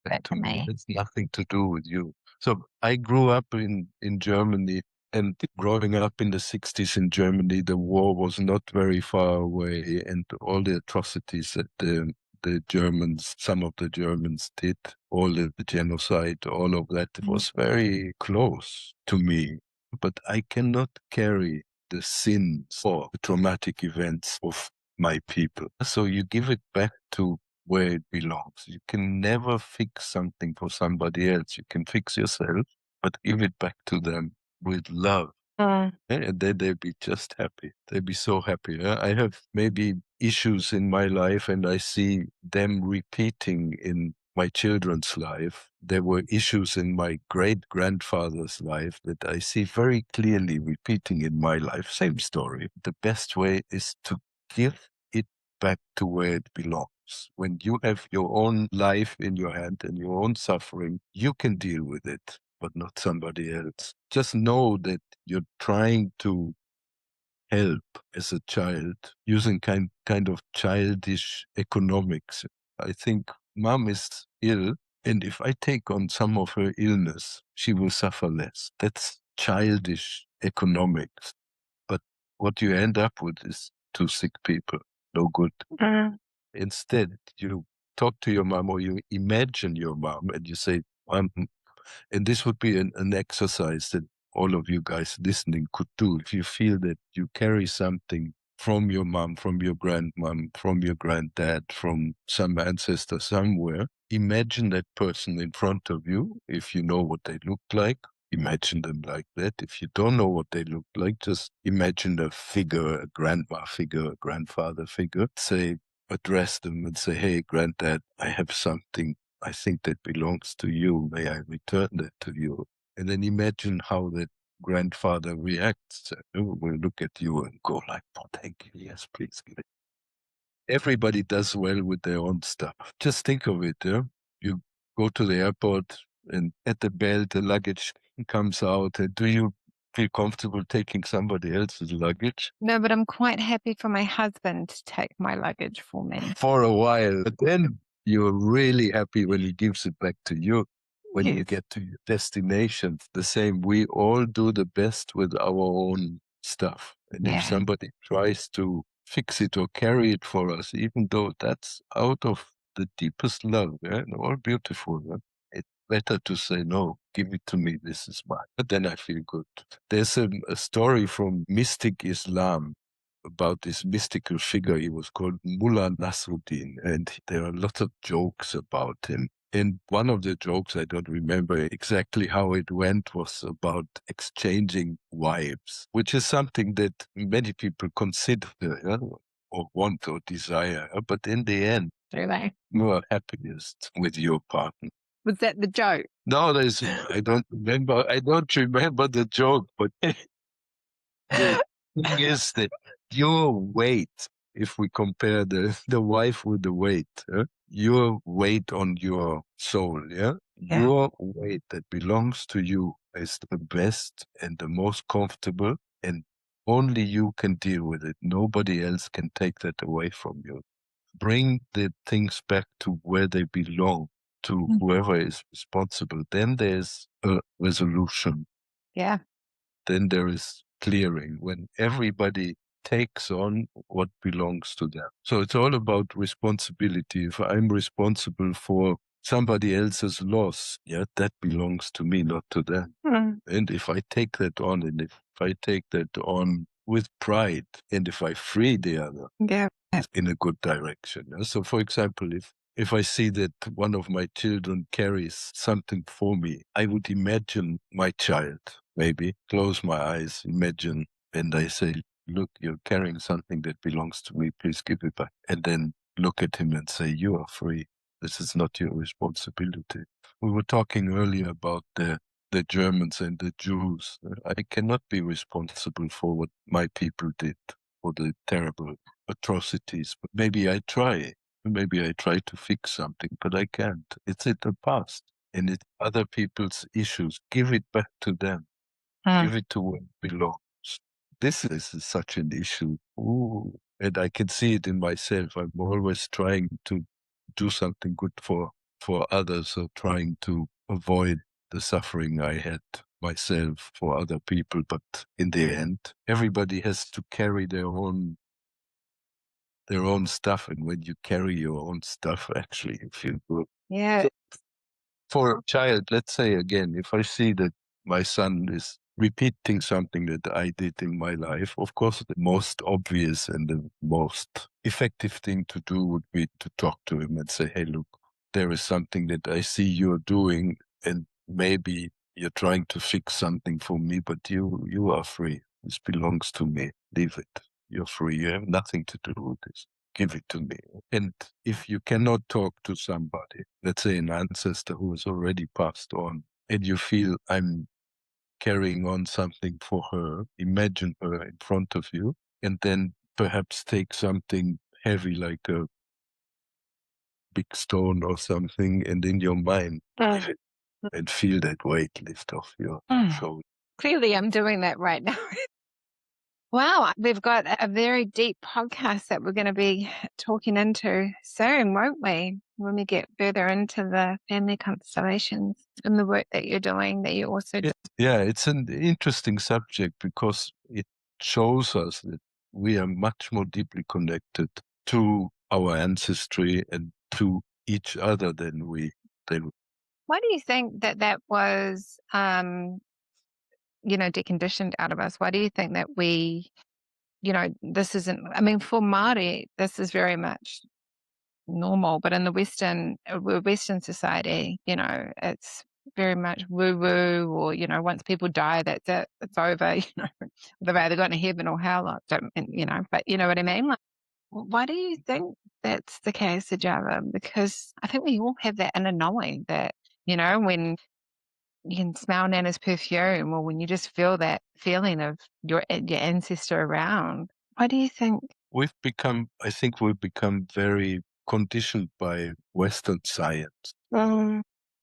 that to me has nothing to do with you. So I grew up in Germany, and growing up in the 60s in Germany, the war was not very far away, and all the atrocities that the Germans, some of the Germans did, all the genocide, all of that was very close to me. But I cannot carry the sins or the traumatic events of my people. So you give it back to where it belongs. You can never fix something for somebody else. You can fix yourself, but give it back to them with love. And then they'd be just happy. They'd be so happy. I have maybe issues in my life and I see them repeating in my children's life. There were issues in my great-grandfather's life that I see very clearly repeating in my life. Same story. The best way is to give it back to where it belongs. When you have your own life in your hand and your own suffering, you can deal with it, but not somebody else. Just know that you're trying to help as a child using kind of childish economics. I think mom is ill, and if I take on some of her illness, she will suffer less. That's childish economics. But what you end up with is two sick people. No good. Instead, you talk to your mom or you imagine your mom and you say, and this would be an exercise that all of you guys listening could do. If you feel that you carry something from your mom, from your grandmom, from your granddad, from some ancestor somewhere, imagine that person in front of you. If you know what they look like, imagine them like that. If you don't know what they look like, just imagine a figure, a grandma figure, a grandfather figure. Address them and say, hey, granddad, I have something I think that belongs to you. May I return that to you? And then imagine how that grandfather reacts. Will look at you and go like, oh, thank you. Yes, please give it. Everybody does well with their own stuff. Just think of it. Yeah? You go to the airport and at the belt, the luggage comes out. And do you feel comfortable taking somebody else's luggage? No, but I'm quite happy for my husband to take my luggage for me. For a while. But then you're really happy when he gives it back to you. When you Yes. get to your destination, the same. We all do the best with our own stuff. And if Yeah. somebody tries to fix it or carry it for us, even though that's out of the deepest love, and all beautiful, it's better to say, no, give it to me, this is mine. But then I feel good. There's a story from mystic Islam about this mystical figure. He was called Mullah Nasruddin, and there are lots of jokes about him. And one of the jokes, I don't remember exactly how it went, was about exchanging wives, which is something that many people consider or want or desire. But in the end, Do they? you are happiest with your partner. Was that the joke? No, I don't remember the joke, but the thing is that your weight, if we compare the wife with the weight, your weight on your soul, your weight that belongs to you is the best and the most comfortable, and only you can deal with it. Nobody else can take that away from you. Bring the things back to where they belong, to whoever is responsible. Then there's a resolution. Yeah. Then there is clearing when everybody takes on what belongs to them. So it's all about responsibility. If I'm responsible for somebody else's loss, that belongs to me, not to them. And if I take that on, and if I take that on with pride, and if I free the other in a good direction. So for example, if I see that one of my children carries something for me, I would imagine my child, maybe close my eyes, imagine, and I say, look, you're carrying something that belongs to me, please give it back. And then look at him and say, you are free. This is not your responsibility. We were talking earlier about the Germans and the Jews. I cannot be responsible for what my people did, for the terrible atrocities, but maybe I try. Maybe I try to fix something, but I can't. It's in the past, and it's other people's issues. Give it back to them. Give it to where it belongs. This is such an issue. Ooh. And I can see it in myself. I'm always trying to do something good for others, or trying to avoid the suffering I had myself for other people. But in the end, everybody has to carry their own stuff, and when you carry your own stuff, actually you feel good. Yeah. For a child, let's say again, if I see that my son is repeating something that I did in my life, of course the most obvious and the most effective thing to do would be to talk to him and say, hey, look, there is something that I see you're doing, and maybe you're trying to fix something for me, but you are free. This belongs to me. Leave it. You're free. You have nothing to do with this. Give it to me. And if you cannot talk to somebody, let's say an ancestor who has already passed on, and you feel I'm carrying on something for her, imagine her in front of you, and then perhaps take something heavy like a big stone or something, and in your mind, live it and feel that weight lift off your shoulder. Clearly, I'm doing that right now. Wow, we've got a very deep podcast that we're going to be talking into soon, won't we? When we get further into the family constellations and the work that you're doing, that you also do. Yeah, it's an interesting subject because it shows us that we are much more deeply connected to our ancestry and to each other than we. Why do you think that was, deconditioned out of us? Why do you think that we, this isn't, I mean, for Māori, this is very much normal, but in the Western society, it's very much woo-woo, or, once people die, that's it, it's over, they've either gone to heaven or hell, but you know what I mean? Like, why do you think that's the case, Arjava? Because I think we all have that inner knowing that, when you can smell Nana's perfume, or when you just feel that feeling of your ancestor around. Why do you think? I think we've become very conditioned by Western science.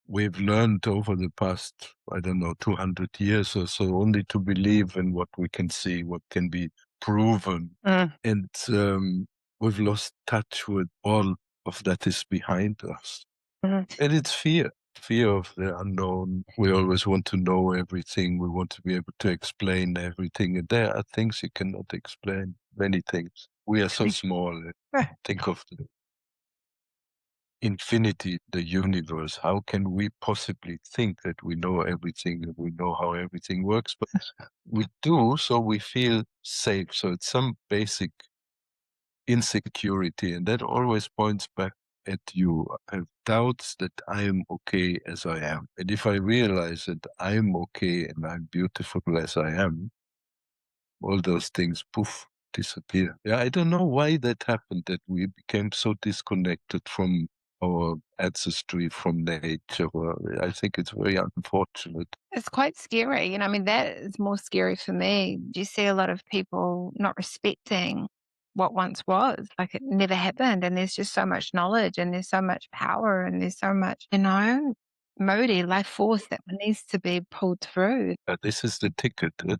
We've learned over the past, 200 years or so, only to believe in what we can see, what can be proven. And we've lost touch with all of that is behind us. And it's fear of the unknown. We always want to know everything. We want to be able to explain everything. And there are things you cannot explain, many things. We are so small. Think of the infinity, the universe. How can we possibly think that we know everything and we know how everything works? But we do, so we feel safe. So it's some basic insecurity, and that always points back at you. I have doubts that I am okay as I am. And if I realize that I am okay and I'm beautiful as I am, all those things, poof, disappear. Yeah, I don't know why that happened, that we became so disconnected from our ancestry, from nature. Well, I think it's very unfortunate. It's quite scary. I mean, that is more scary for me. Do you see a lot of people not respecting what once was? Like it never happened. And there's just so much knowledge, and there's so much power, and there's so much, Modi, life force that needs to be pulled through. This is the ticket to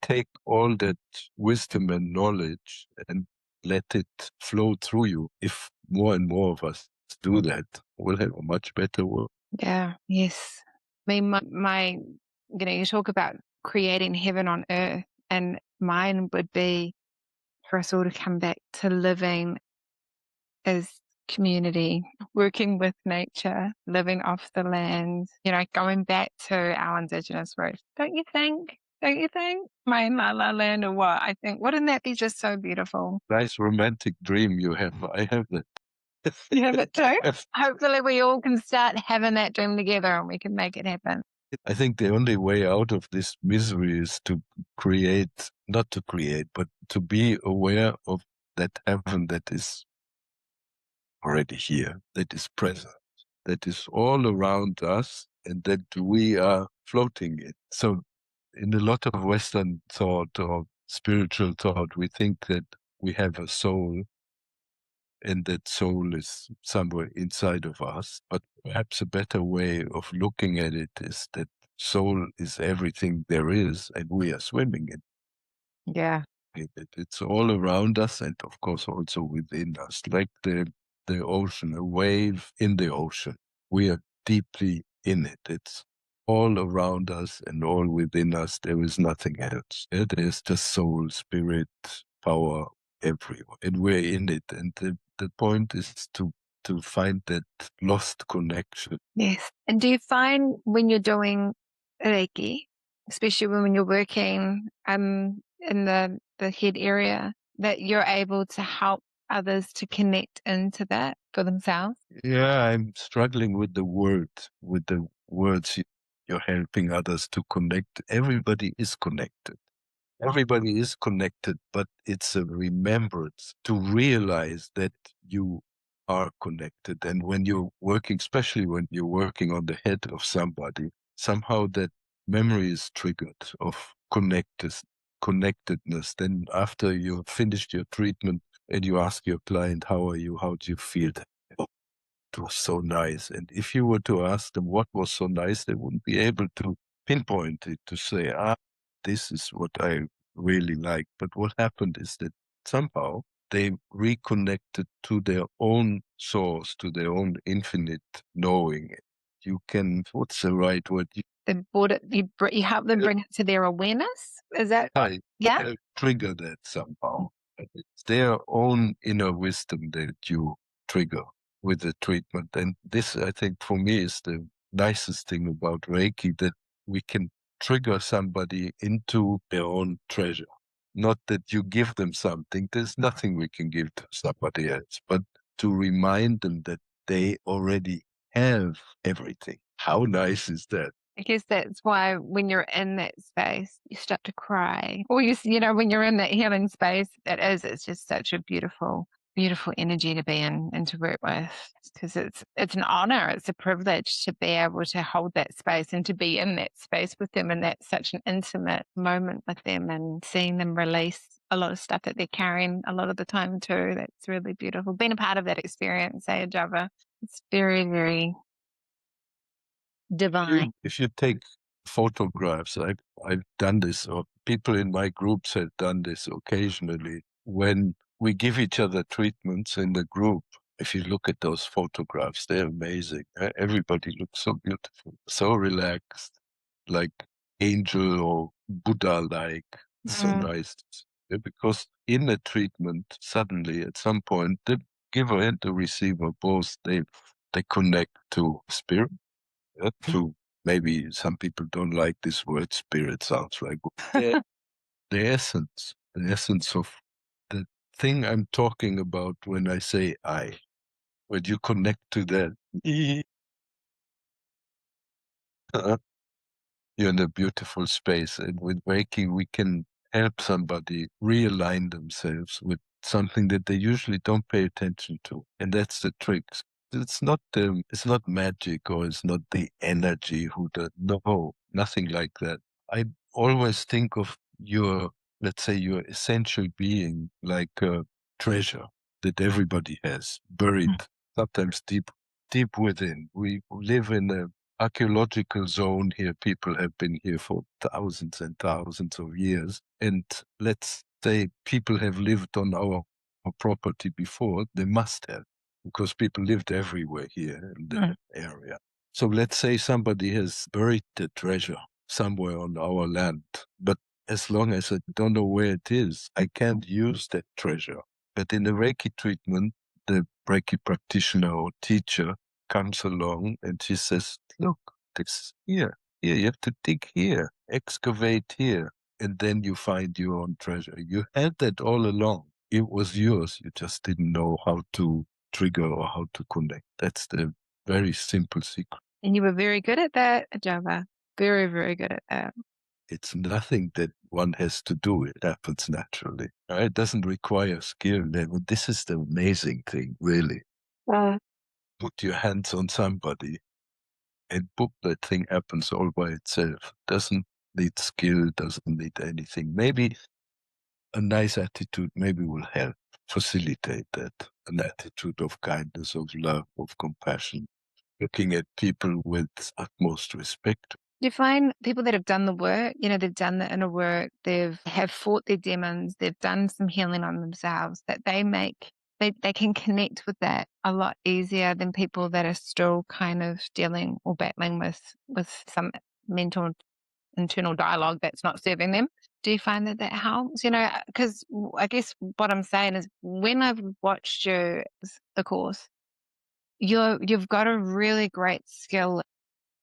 take all that wisdom and knowledge and let it flow through you. If more and more of us do that, we'll have a much better world. Yeah, yes. I mean, you talk about creating heaven on earth, and mine would be for us all to come back to living as community, working with nature, living off the land, going back to our Indigenous roots. Don't you think? My La La Land, or what? I think, wouldn't that be just so beautiful? Nice romantic dream you have. I have that. You have it too? Hopefully we all can start having that dream together, and we can make it happen. I think the only way out of this misery is to not to create, but to be aware of that heaven that is already here, that is present, that is all around us, and that we are floating in. So in a lot of Western thought or spiritual thought, we think that we have a soul, and that soul is somewhere inside of us. But perhaps a better way of looking at it is that soul is everything there is, and we are swimming in Yeah. it. It's all around us, and of course also within us, like the ocean, a wave in the ocean. We are deeply in it. It's all around us and all within us. There is nothing else. There's just soul, spirit, power everywhere, and we're in it. And the point is to find that lost connection. Yes. And do you find when you're doing Reiki, especially when you're working in the head area, that you're able to help others to connect into that for themselves? Yeah, I'm struggling with the words you're helping others to connect. Everybody is connected. Everybody is connected, but it's a remembrance to realize that you are connected. And when you're working, especially when you're working on the head of somebody, somehow that memory is triggered of connectedness. Then after you've finished your treatment, and you ask your client, how are you? How do you feel? Oh, it was so nice. And if you were to ask them what was so nice, they wouldn't be able to pinpoint it, to say, this is what I really like. But what happened is that somehow they reconnected to their own source, to their own infinite knowing. You can, what's the right word? They brought it, you help them bring it to their awareness? Is that, yeah? Trigger that somehow. It's their own inner wisdom that you trigger with the treatment. And this, I think, for me, is the nicest thing about Reiki, that we can trigger somebody into their own treasure. Not that you give them something. There's nothing we can give to somebody else, but to remind them that they already have everything. How nice is that? I guess that's why when you're in that space, you start to cry. Or you know, when you're in that healing space, it's just such a beautiful, beautiful energy to be in and to work with. Because it's an honor, it's a privilege to be able to hold that space and to be in that space with them, and that's such an intimate moment with them, and seeing them release a lot of stuff that they're carrying a lot of the time too. That's really beautiful. Being a part of that experience, Arjava, it's very, very divine. If you take photographs, I've done this, or people in my groups have done this occasionally. When we give each other treatments in the group, if you look at those photographs, they're amazing. Everybody looks so beautiful, so relaxed, like angel or Buddha-like. So nice. Because in the treatment, suddenly at some point, the giver and the receiver both, they connect to spirit. To maybe some people don't like this word spirit, sounds like the essence of the thing I'm talking about when I say I. When you connect to that, you're in a beautiful space. And with Reiki, we can help somebody realign themselves with something that they usually don't pay attention to. And that's the trick. It's not magic, or it's not the energy no, nothing like that. I always think of let's say your essential being like a treasure that everybody has buried, sometimes deep within. We live in a archaeological zone here. People have been here for thousands and thousands of years. And let's say people have lived on our property before. They must have, because people lived everywhere here in the area. So let's say somebody has buried the treasure somewhere on our land, but as long as I don't know where it is, I can't use that treasure. But in a Reiki treatment, the Reiki practitioner or teacher comes along and she says, look, this here, you have to dig here, excavate here, and then you find your own treasure. You had that all along. It was yours. You just didn't know how to trigger or how to connect. That's the very simple secret. And you were very good at that, Arjava. Very, very good at that. It's nothing that one has to do. It happens naturally. It doesn't require skill. This is the amazing thing, really. Put your hands on somebody and book, that thing happens all by itself. Doesn't need skill, doesn't need anything. Maybe a nice attitude maybe will help facilitate that. An attitude of kindness, of love, of compassion, looking at people with utmost respect. Do you find people that have done the work, they've done the inner work, have fought their demons, they've done some healing on themselves, that they can connect with that a lot easier than people that are still kind of dealing or battling with some mental internal dialogue that's not serving them? Do you find that helps? Because I guess what I'm saying is, when I've watched the course, you've got a really great skill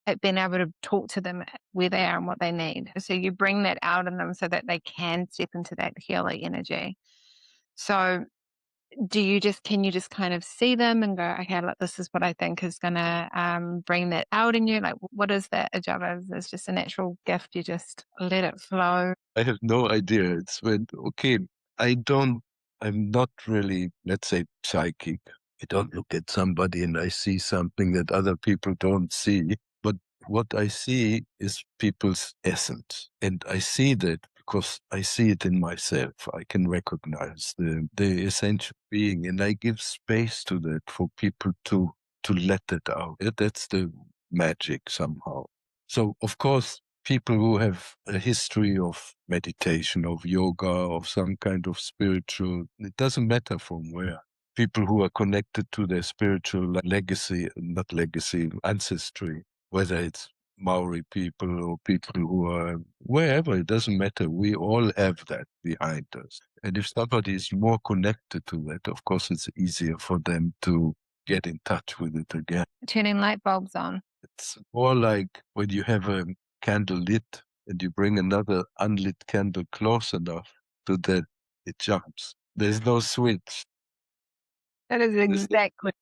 at being able to talk to them where they are and what they need. So you bring that out in them so that they can step into that healer energy. So can you just kind of see them and go, okay, look, this is what I think is going to bring that out in you? Like, what is that, Arjava? It's just a natural gift. You just let it flow. I have no idea. It's when, I'm not really, let's say, psychic. I don't look at somebody and I see something that other people don't see. But what I see is people's essence. And I see that because I see it in myself. I can recognize the essential being, and I give space to that for people to let it out. That's the magic somehow. So, of course, people who have a history of meditation, of yoga, of some kind of spiritual, it doesn't matter from where. People who are connected to their spiritual legacy, not legacy, ancestry, whether it's Maori people or people who are wherever, it doesn't matter. We all have that behind us. And if somebody is more connected to that, of course, it's easier for them to get in touch with it again. Turning light bulbs on. It's more like when you have a candle lit and you bring another unlit candle close enough so that it jumps. There's no switch. That is exactly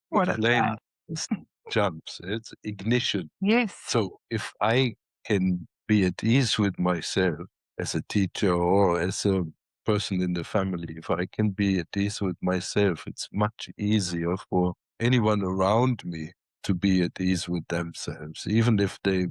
what it's Flame about. just jumps. It's ignition. Yes. So if I can be at ease with myself as a teacher or as a person in the family, if I can be at ease with myself, it's much easier for anyone around me to be at ease with themselves, even if they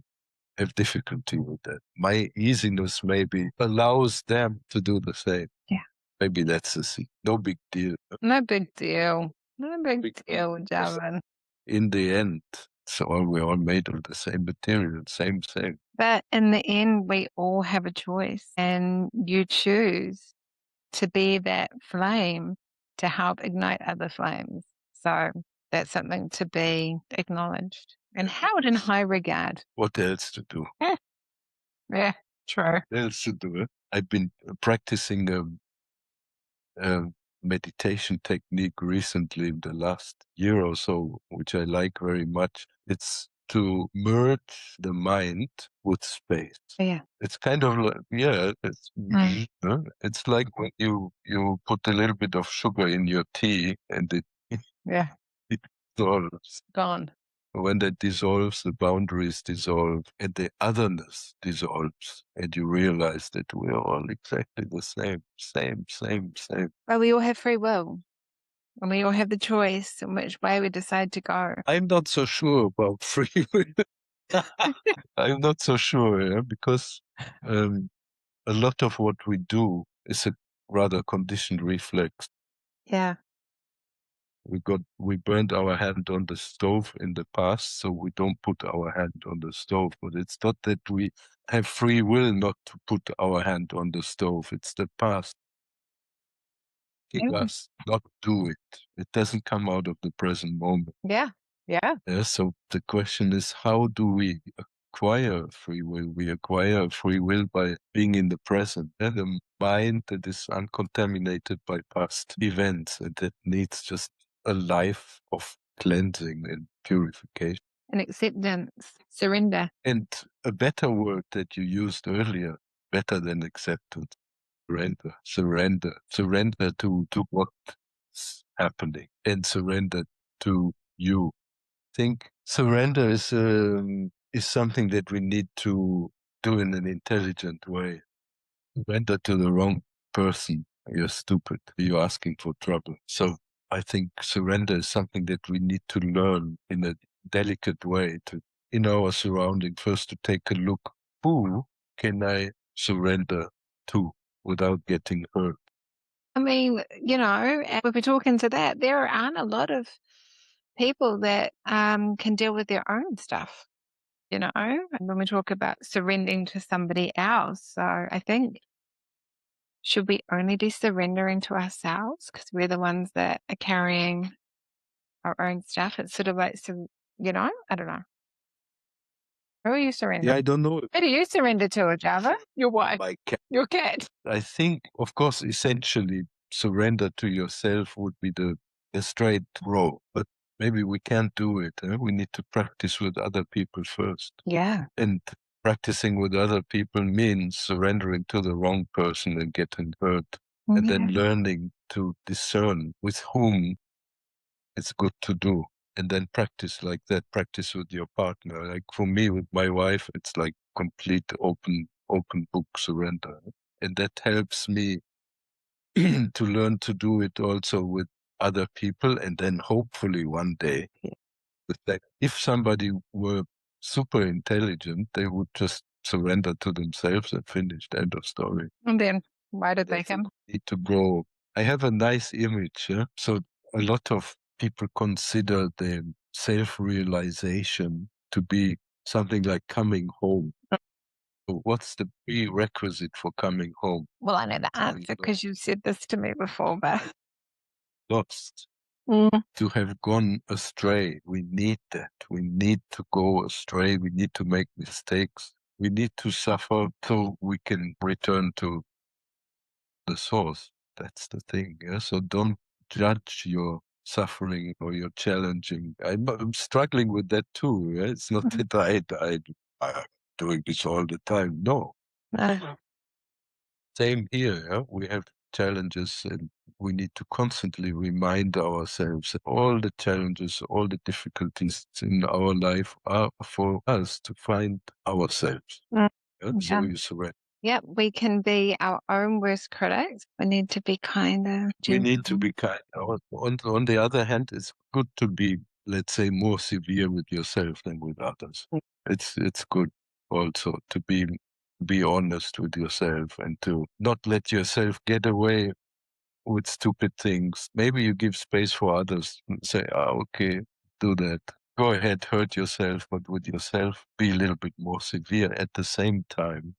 have difficulty with that. My easiness maybe allows them to do the same. Yeah. Maybe that's the secret. No big deal. No big deal. No big Big deal, Javin. In the end, we're all made of the same material, same thing. But in the end, we all have a choice, and you choose to be that flame to help ignite other flames. So that's something to be acknowledged and held in high regard. What else to do? Yeah, true. What else to do? I've been practicing a meditation technique recently in the last year or so, which I like very much. It's to merge the mind with space. Yeah. It's kind of like, it's like when you put a little bit of sugar in your tea and it Yeah. it dissolves. Gone. When that dissolves, the boundaries dissolve and the otherness dissolves, and you realize that we're all exactly the same. But we all have free will, and we all have the choice in which way we decide to go. I'm not so sure about free will. I'm not so sure, because a lot of what we do is a rather conditioned reflex. Yeah. We burned our hand on the stove in the past, so we don't put our hand on the stove. But it's not that we have free will not to put our hand on the stove. It's the past. It us not do it. It doesn't come out of the present moment. Yeah. Yeah. Yeah, so the question is, how do we acquire free will? We acquire free will by being in the present, and the mind that is uncontaminated by past events, and that needs just a life of cleansing and purification. And acceptance, surrender. And a better word that you used earlier, better than acceptance, surrender to what's happening, and surrender to you. I think surrender is something that we need to do in an intelligent way. Surrender to the wrong person, you're stupid, you're asking for trouble. So I think surrender is something that we need to learn in a delicate way, to in our surrounding, first to take a look, who can I surrender to without getting hurt? I mean, and if we're talking to that, there aren't a lot of people that can deal with their own stuff, and when we talk about surrendering to somebody else. So I think, should we only be surrendering to ourselves because we're the ones that are carrying our own stuff? It's sort of like, I don't know. Who are you surrendering? Yeah, I don't know. Who do you surrender to, Arjava? Your wife? My cat. Your cat? I think, of course, essentially, surrender to yourself would be the straight road, but maybe we can't do it. We need to practice with other people first. Yeah. And practicing with other people means surrendering to the wrong person and getting hurt, and then learning to discern with whom it's good to do. And then practice like that, practice with your partner. Like for me, with my wife, it's like complete open book surrender. And that helps me to learn to do it also with other people. And then hopefully one day, with that, if somebody were super intelligent, they would just surrender to themselves and finished. End of story. And then why did they They come? need to grow. I have a nice image. Yeah? So a lot of people consider the self-realization to be something like coming home. So what's the prerequisite for coming home? Well, I know the answer because you said this to me before, but Lost. Mm. To have gone astray. We need that. We need to go astray. We need to make mistakes. We need to suffer so we can return to the source. That's the thing. Yeah? So don't judge your suffering or your challenging. I'm struggling with that too. Yeah? It's not that I'm doing this all the time. No. No. Same here. Yeah? We have challenges and we need to constantly remind ourselves that all the challenges, all the difficulties in our life are for us to find ourselves. Mm. Yeah? So Yeah. you surrender. Yep, we can be our own worst critics. We need to be kinder. We need to be kind. On the other hand, it's good to be, let's say, more severe with yourself than with others. It's good also to be honest with yourself and to not let yourself get away with stupid things. Maybe you give space for others and say, okay, do that. Go ahead, hurt yourself, but with yourself, be a little bit more severe at the same time,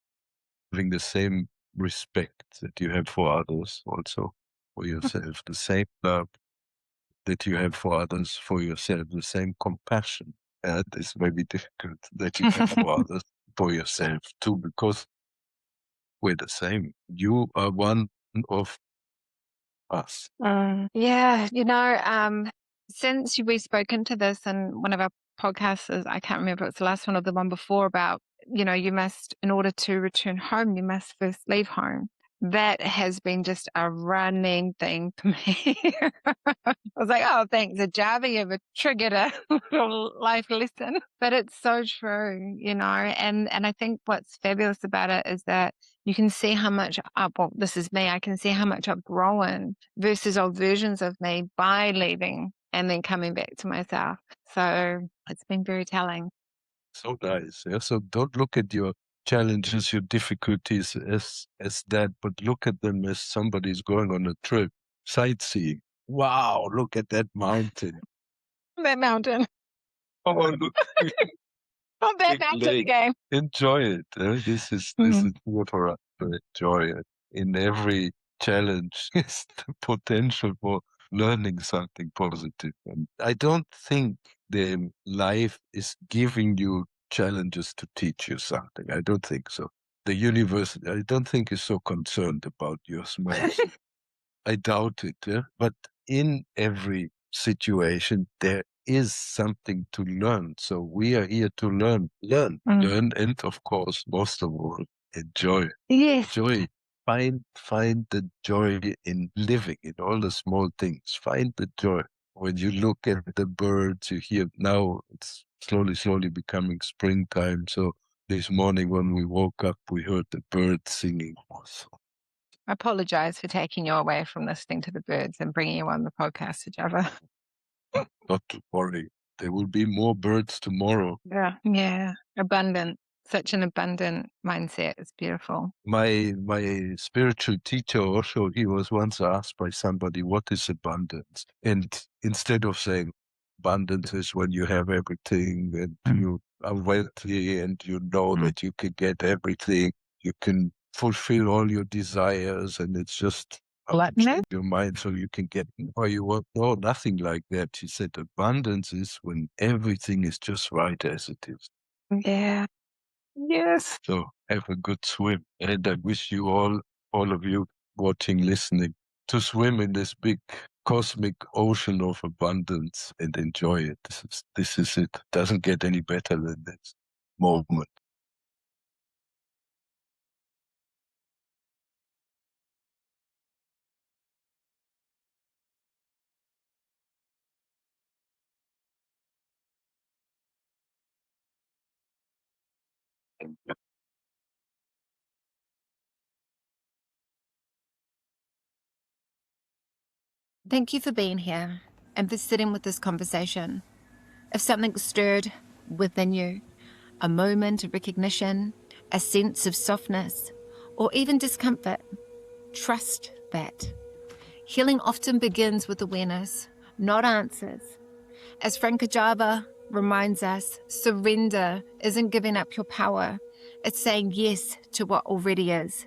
having the same respect that you have for others also for yourself, the same love that you have for others for yourself, the same compassion. And it's maybe difficult that you have for others for yourself too, because we're the same. You are one of us. Yeah, since we've spoken to this in one of our podcasts, I can't remember, it's the last one or the one before about, you must, in order to return home, you must first leave home. That has been just a running thing for me. I was like, oh, thanks, Arjava, you've triggered a little life lesson. But it's so true, and I think what's fabulous about it is that you can see how much this is me, I can see how much I've grown versus old versions of me by leaving and then coming back to myself. So it's been very telling. So nice. Yeah. So don't look at your challenges, your difficulties as that, but look at them as somebody's going on a trip, sightseeing. Wow, look at that mountain. That mountain. Oh, look. Oh, that Big mountain lake. game. Enjoy it. This is what for us to enjoy it. In every challenge is the potential for learning something positive. And I don't think the life is giving you challenges to teach you something. I don't think so. The universe, I don't think is so concerned about your smiles. I doubt it. Yeah? But in every situation, there is something to learn. So we are here to learn, and of course, most of all, enjoy. Yes. Joy. Find the joy in living, in all the small things. Find the joy. When you look at the birds, you hear now it's slowly becoming springtime. So this morning when we woke up, we heard the birds singing. I apologize for taking you away from listening to the birds and bringing you on the podcast, Arjava. Not to worry. There will be more birds tomorrow. Yeah. Abundant. Such an abundant mindset. It's beautiful. My spiritual teacher also, he was once asked by somebody, what is abundance? And instead of saying abundance is when you have everything and you are wealthy and you know that you can get everything, you can fulfill all your desires and it's just Gluttony? your mind so you can get where you want. No, nothing like that. He said abundance is when everything is just right as it is. Yeah. Yes. So have a good swim. And I wish you all of you watching, listening, to swim in this big cosmic ocean of abundance and enjoy it. This is it. Doesn't get any better than this moment. Thank you for being here and for sitting with this conversation. If something stirred within you, a moment of recognition, a sense of softness, or even discomfort, trust that. Healing often begins with awareness, not answers. As Frank Arjava reminds us, surrender isn't giving up your power. It's saying yes to what already is.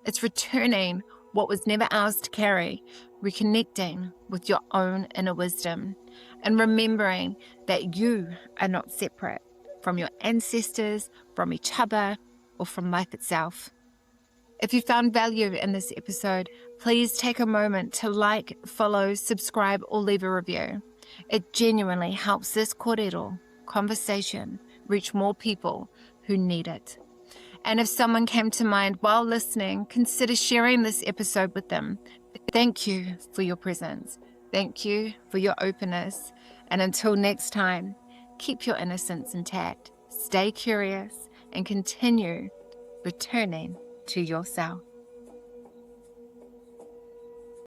It's returning what was never ours to carry, reconnecting with your own inner wisdom, and remembering that you are not separate from your ancestors, from each other, or from life itself. If you found value in this episode, please take a moment to like, follow, subscribe, or leave a review. It genuinely helps this kōrero conversation reach more people who need it. And if someone came to mind while listening, consider sharing this episode with them. Thank you for your presence. Thank you for your openness. And until next time, keep your innocence intact, stay curious, and continue returning to yourself.